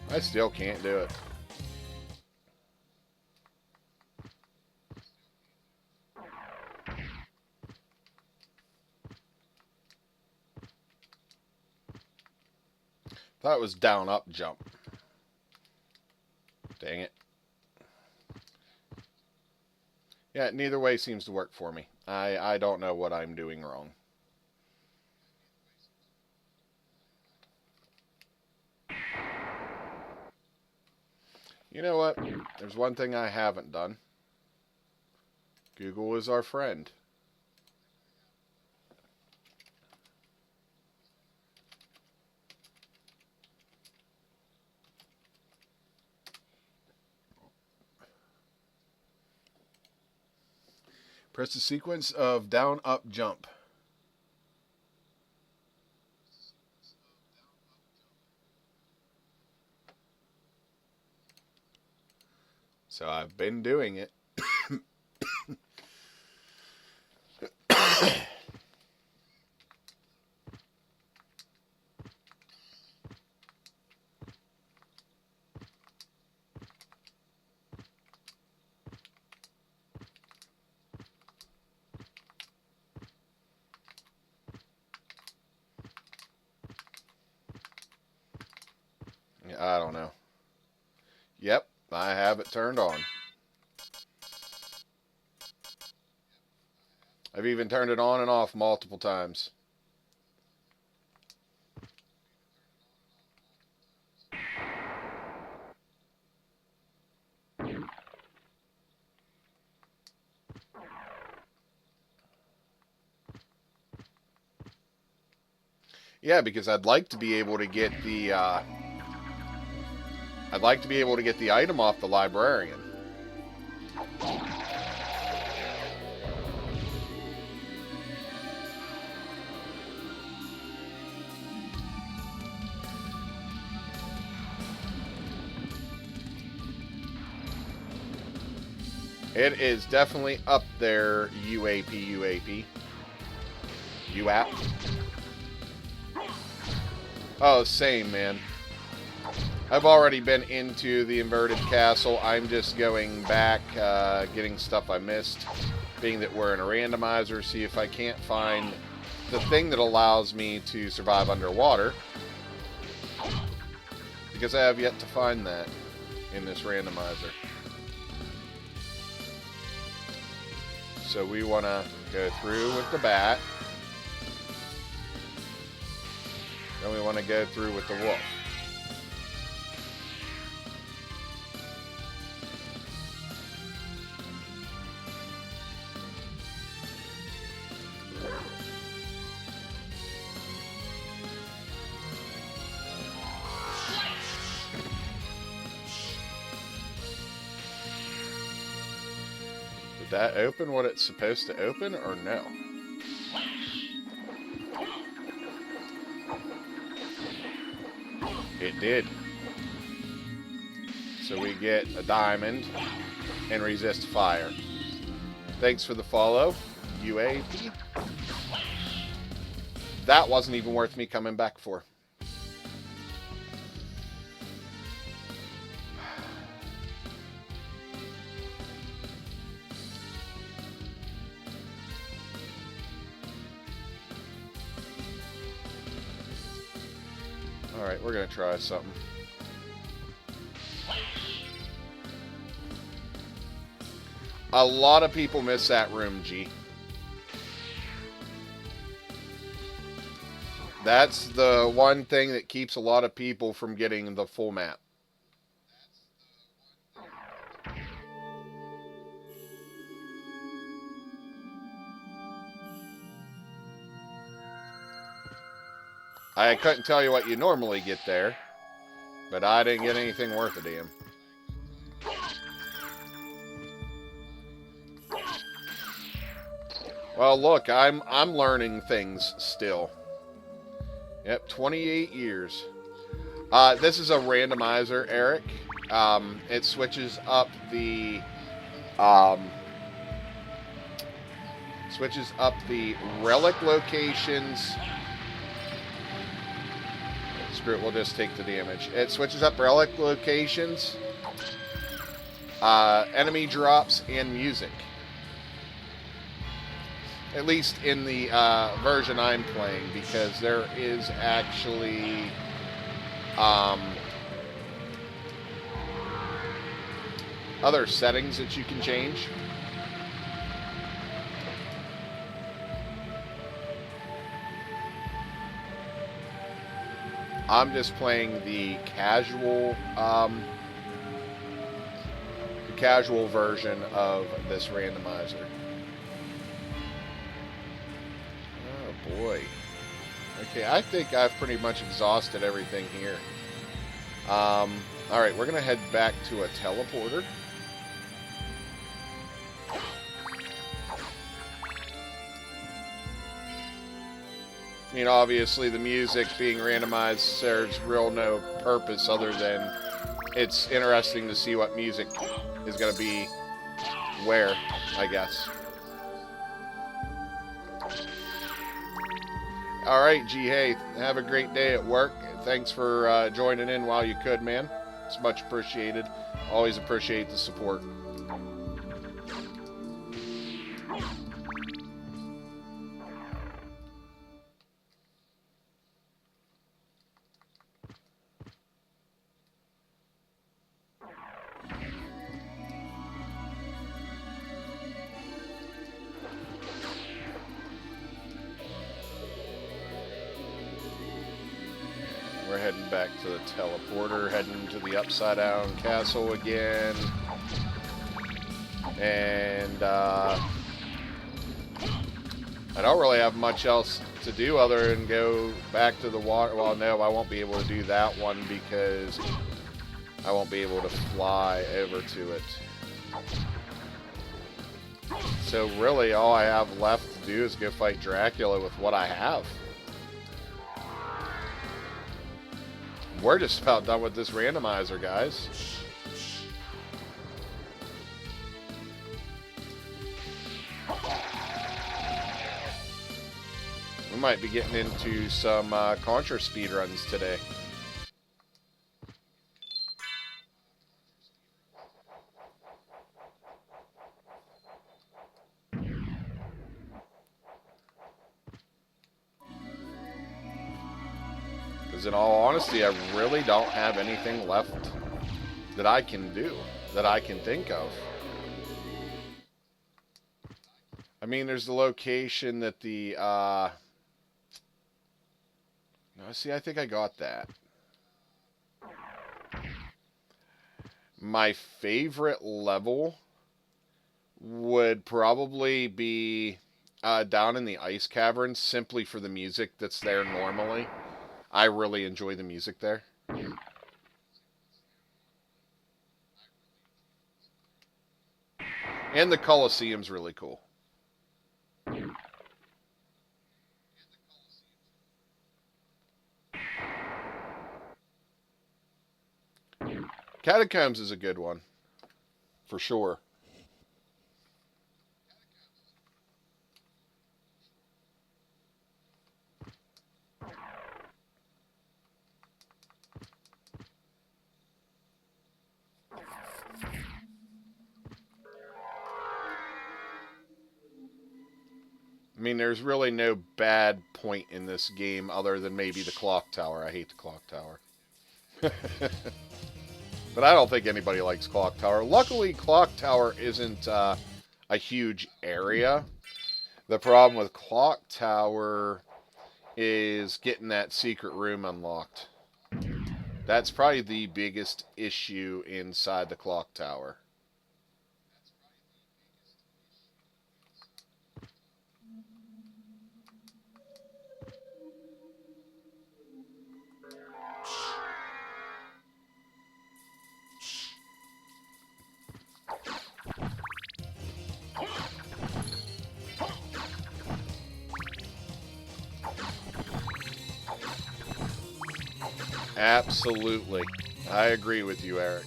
I still can't do it. Thought it was down, up, jump. Dang it. Yeah, neither way seems to work for me. I don't know what I'm doing wrong. You know what? There's one thing I haven't done. Google is our friend. Press the sequence of down, up, jump. So I've been doing it. I don't know. Yep, I have it turned on. I've even turned it on and off multiple times. Yeah, because I'd like to be able to get the item off the librarian. It is definitely up there, UAP. UAP. Oh, same, man. I've already been into the inverted castle. I'm just going back, getting stuff I missed. Being that we're in a randomizer, see if I can't find the thing that allows me to survive underwater. Because I have yet to find that in this randomizer. So we want to go through with the bat. Then we want to go through with the wolf. Did that open what it's supposed to open or no? It did. So we get a diamond and resist fire. Thanks for the follow, UAP. That wasn't even worth me coming back for. Alright, we're going to try something. A lot of people miss that room, G. That's the one thing that keeps a lot of people from getting the full map. I couldn't tell you what you normally get there, but I didn't get anything worth a damn. Well, look, I'm learning things still. Yep, 28 years. This is a randomizer, Eric. It switches up the relic locations. Screw it, we'll just take the damage. It switches up relic locations, enemy drops, and music. At least in the version I'm playing, because there is actually other settings that you can change. I'm just playing the casual version of this randomizer. Oh boy. Okay, I think I've pretty much exhausted everything here. Alright, we're going to head back to a teleporter. I mean, obviously the music being randomized serves real no purpose other than it's interesting to see what music is going to be where, I guess. Alright, G. Hey, have a great day at work. Thanks for joining in while you could, man. It's much appreciated. Always appreciate the support. We're heading back to the teleporter, heading to the Upside Down Castle again. And I don't really have much else to do other than go back to the water. Well, no, I won't be able to do that one because I won't be able to fly over to it. So really all I have left to do is go fight Dracula with what I have. We're just about done with this randomizer, guys. We might be getting into some Contra speedruns today. Because in all honesty, I really don't have anything left that I can do, that I can think of. I mean, there's the location that the, no, see, I think I got that. My favorite level would probably be down in the ice cavern, simply for the music that's there normally. I really enjoy the music there. And the Colosseum's really cool. Catacombs is a good one, for sure. I mean, there's really no bad point in this game other than maybe the clock tower. I hate the clock tower. But I don't think anybody likes clock tower. Luckily, clock tower isn't a huge area. The problem with clock tower is getting that secret room unlocked. That's probably the biggest issue inside the clock tower. Absolutely. I agree with you, Eric.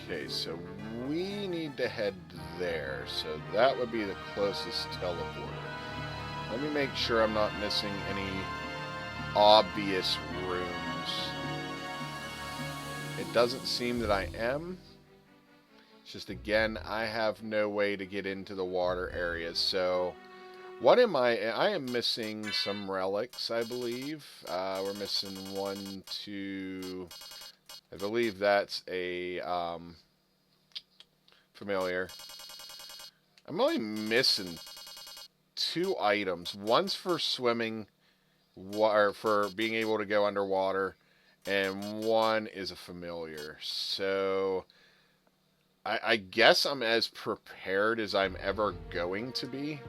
Okay, so we need to head there. So that would be the closest teleporter. Let me make sure I'm not missing any obvious rooms. It doesn't seem that I am. It's just, again, I have no way to get into the water areas. So What am I? I am missing some relics, I believe. We're missing one, two. I believe that's a familiar. I'm only missing two items. One's for swimming, or for being able to go underwater, and one is a familiar. So I guess I'm as prepared as I'm ever going to be.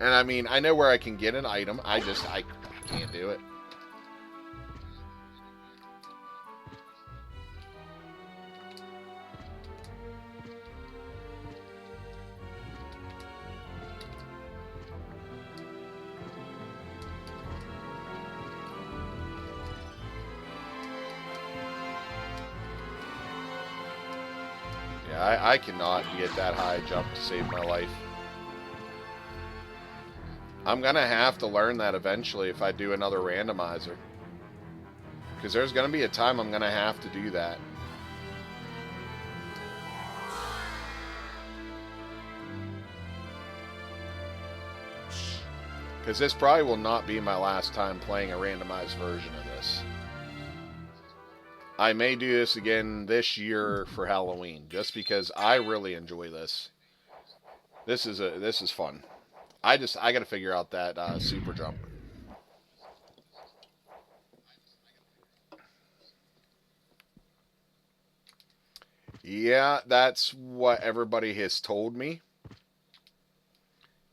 And I mean, I know where I can get an item. I can't do it. Yeah, I cannot get that high jump to save my life. I'm going to have to learn that eventually if I do another randomizer. Because there's going to be a time I'm going to have to do that. Because this probably will not be my last time playing a randomized version of this. I may do this again this year for Halloween, just because I really enjoy this. This is fun. I got to figure out that super jump. Yeah, that's what everybody has told me.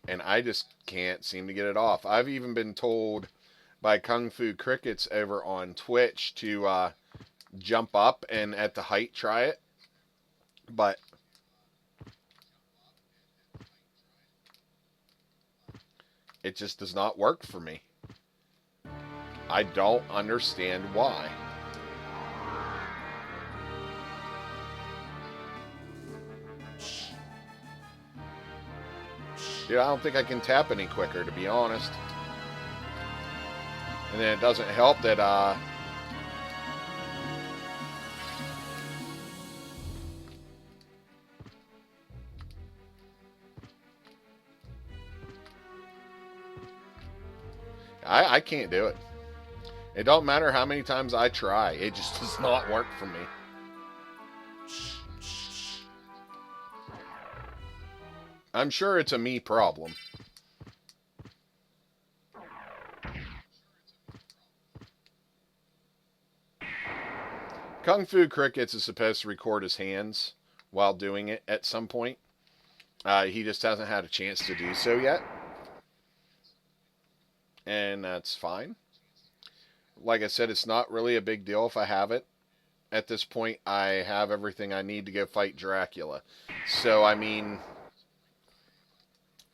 And I just can't seem to get it off. I've even been told by Kung Fu Crickets over on Twitch to jump up and at the height try it. But it just does not work for me. I don't understand why. Yeah, I don't think I can tap any quicker, to be honest. And then it doesn't help that I can't do it. It don't matter how many times I try. It just does not work for me. I'm sure it's a me problem. Kung Fu Crickets is supposed to record his hands while doing it at some point. He just hasn't had a chance to do so yet. And that's fine. Like I said, it's not really a big deal if I have it. At this point, I have everything I need to go fight Dracula. So, I mean,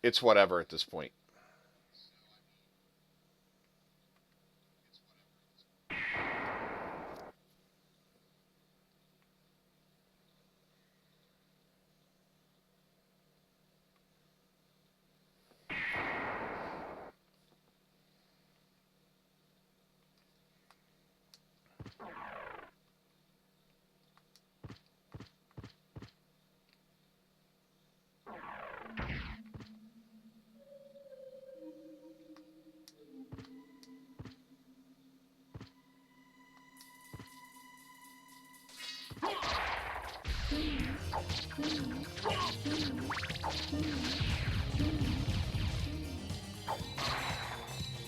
it's whatever at this point.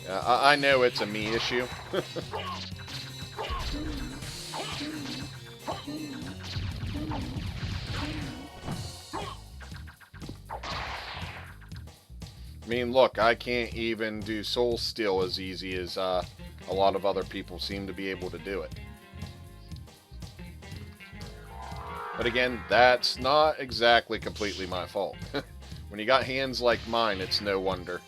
I know it's a me issue. I mean, look, I can't even do Soul Steel as easy as a lot of other people seem to be able to do it. But again, that's not exactly completely my fault. When you got hands like mine, it's no wonder.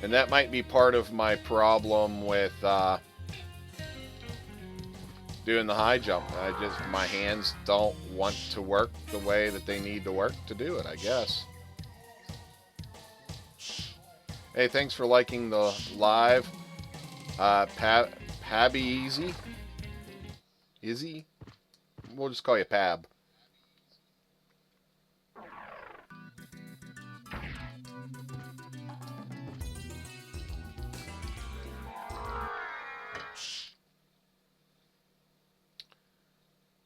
And that might be part of my problem with doing the high jump. My hands don't want to work the way that they need to work to do it, I guess. Hey, thanks for liking the live. Pabby Easy? Izzy? We'll just call you Pab.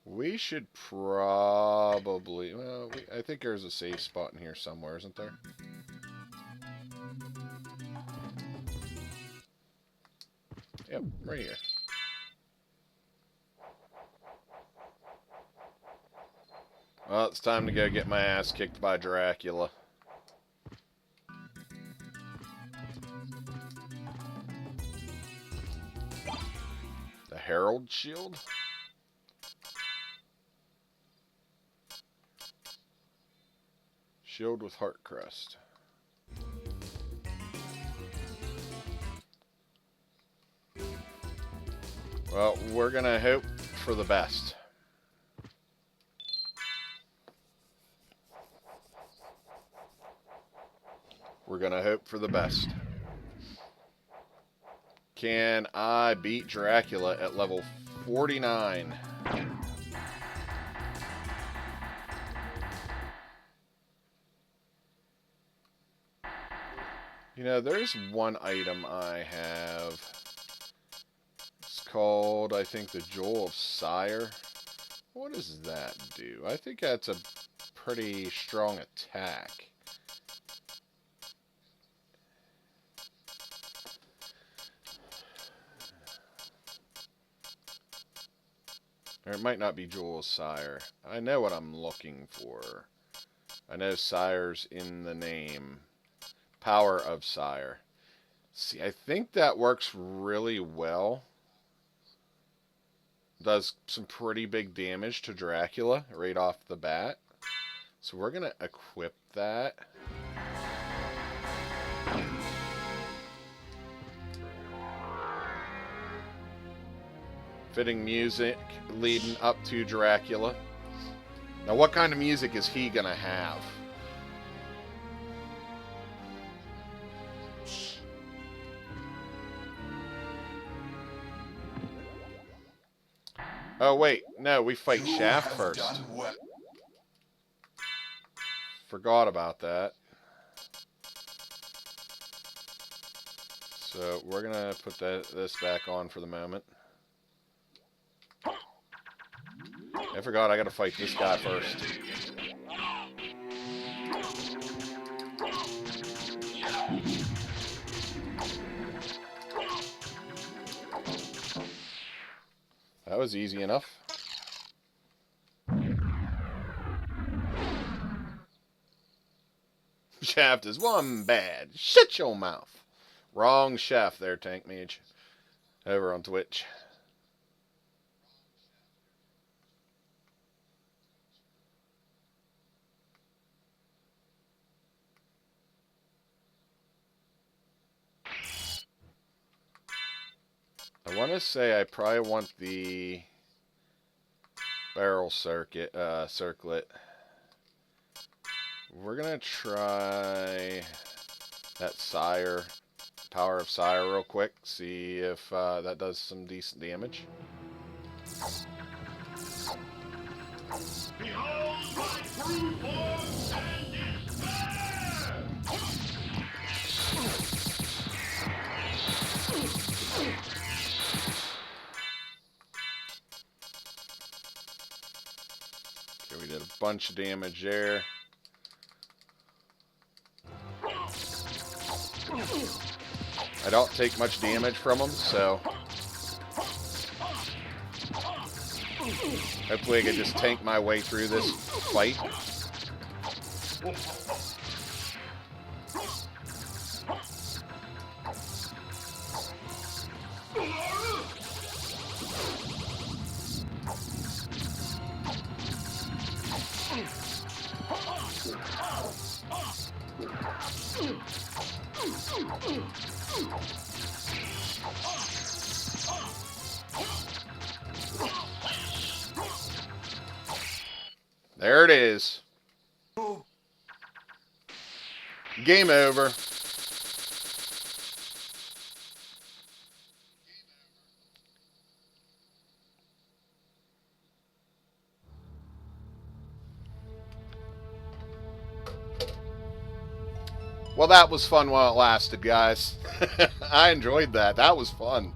We should probably... Well, I think there's a safe spot in here somewhere, isn't there? Yep, right here. Well, it's time to go get my ass kicked by Dracula. The Herald Shield? Shield with Heart Crest. Well, we're gonna hope for the best. We're gonna hope for the best. Can I beat Dracula at level 49? You know, there's one item I have. It's called, I think, the Jewel of Sire. What does that do? I think that's a pretty strong attack. Or it might not be Jewel of Sire. I know what I'm looking for. I know Sire's in the name. Power of Sire. See, I think that works really well. Does some pretty big damage to Dracula right off the bat. So we're going to equip that. Fitting music leading up to Dracula. Now, what kind of music is he going to have? Oh, wait. No, we fight Shaft first. Forgot about that. So, we're going to put this back on for the moment. I forgot I got to fight this guy first. That was easy enough. Shaft is one bad. Shut your mouth. Wrong Shaft there, Tank Mage. Over on Twitch. I want to say I probably want the barrel circuit, circlet. We're going to try that Sire, Power of Sire real quick. See if that does some decent damage. Behold my true form and despair! Okay, we did a bunch of damage there. I don't take much damage from him, so hopefully I can just tank my way through this fight. There it is. Game over. Well, that was fun while it lasted, guys. I enjoyed that. That was fun.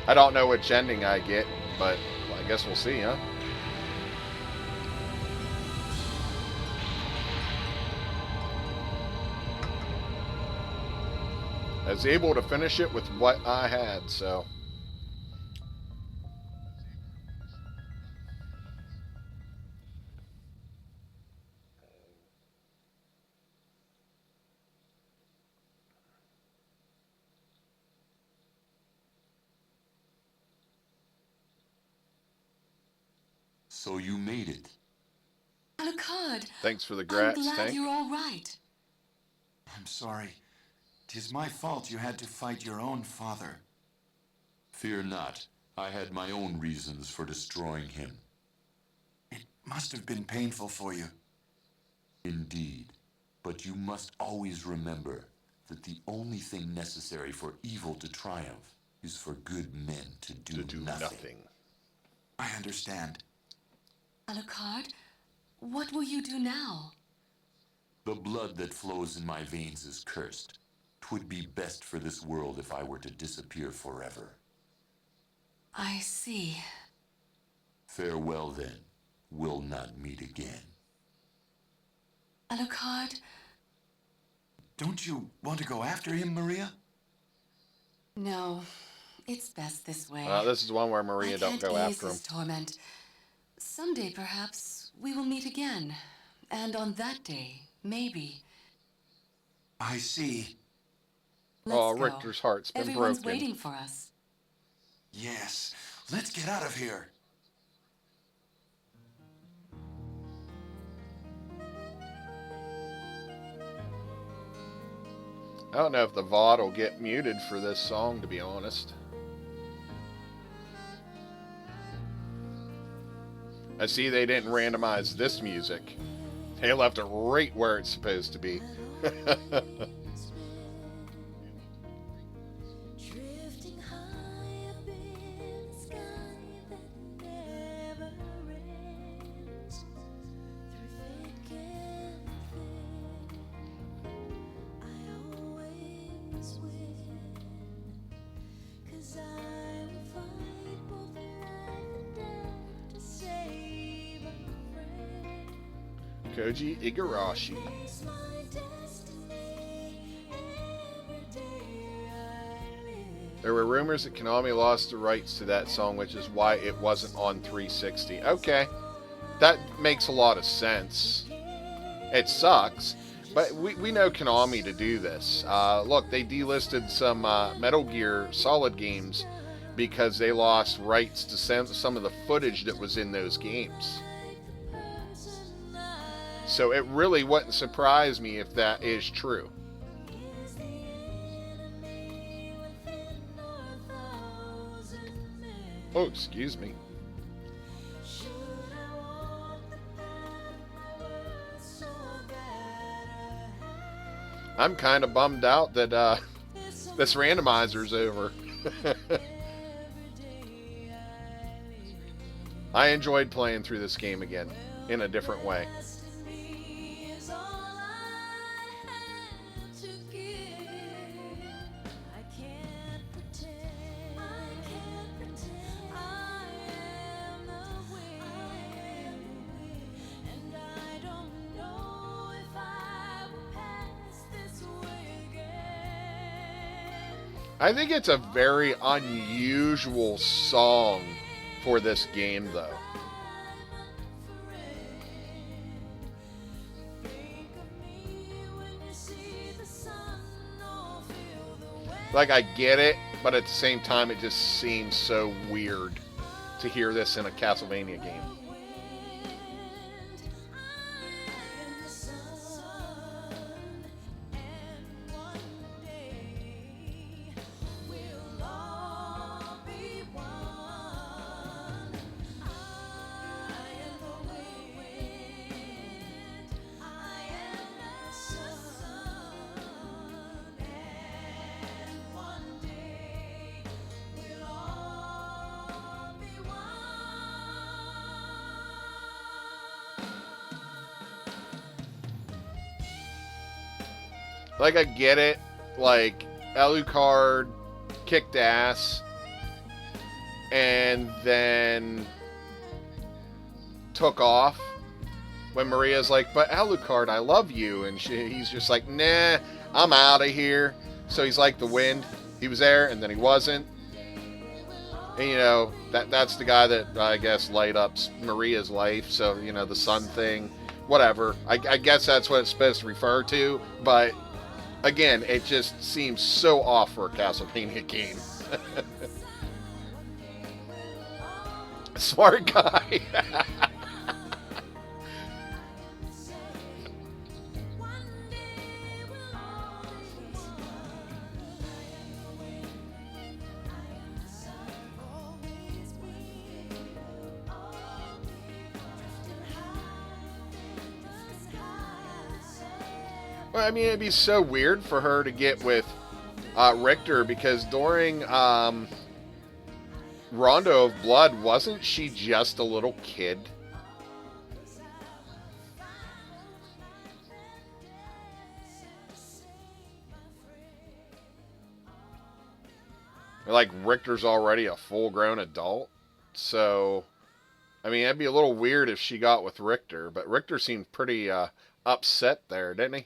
I don't know which ending I get, but I guess we'll see, huh? I was able to finish it with what I had, so... So you made it. Alucard, Thanks for the I'm grats, glad Tank. you're all right. I'm sorry. 'Tis my fault you had to fight your own father. Fear not. I had my own reasons for destroying him. It must have been painful for you. Indeed. But you must always remember that the only thing necessary for evil to triumph is for good men to do nothing. I understand. Alucard, what will you do now? The blood that flows in my veins is cursed. 'Twould be best for this world if I were to disappear forever. I see. Farewell then. We'll not meet again. Alucard, Don't you want to go after him, Maria? no. It's best this way. This is one where Maria don't go after him. This torment. Someday, perhaps, we will meet again. And on that day, maybe. I see. Let's go. Richter's heart's been Everyone's broken. waiting for us. Yes. Let's get out of here. I don't know if the VOD will get muted for this song, to be honest. I see they didn't randomize this music. They left it right where it's supposed to be. Koji Igarashi. There were rumors that Konami lost the rights to that song, which is why it wasn't on 360. Okay, that makes a lot of sense. It sucks, but we know Konami to do this. Look, they delisted some Metal Gear Solid games because they lost rights to some of the footage that was in those games. So it really wouldn't surprise me if that is true. Oh, excuse me. I'm kind of bummed out that this randomizer's over. I enjoyed playing through this game again in a different way. I think it's a very unusual song for this game, though. Like, I get it, but at the same time, it just seems so weird to hear this in a Castlevania game. Like, I get it. Like, Alucard kicked ass. And then took off. When Maria's like, but Alucard, I love you. And he's just like, nah, I'm out of here. So he's like the wind. He was there, and then he wasn't. And, you know, that's the guy that, I guess, light up Maria's life. So, you know, the sun thing, whatever. I guess that's what it's supposed to refer to. But, again, it just seems so off for a Castlevania game. Smart guy. Well, I mean, it'd be so weird for her to get with Richter, because during Rondo of Blood, wasn't she just a little kid? Like, Richter's already a full-grown adult, so, I mean, it'd be a little weird if she got with Richter, but Richter seemed pretty upset there, didn't he?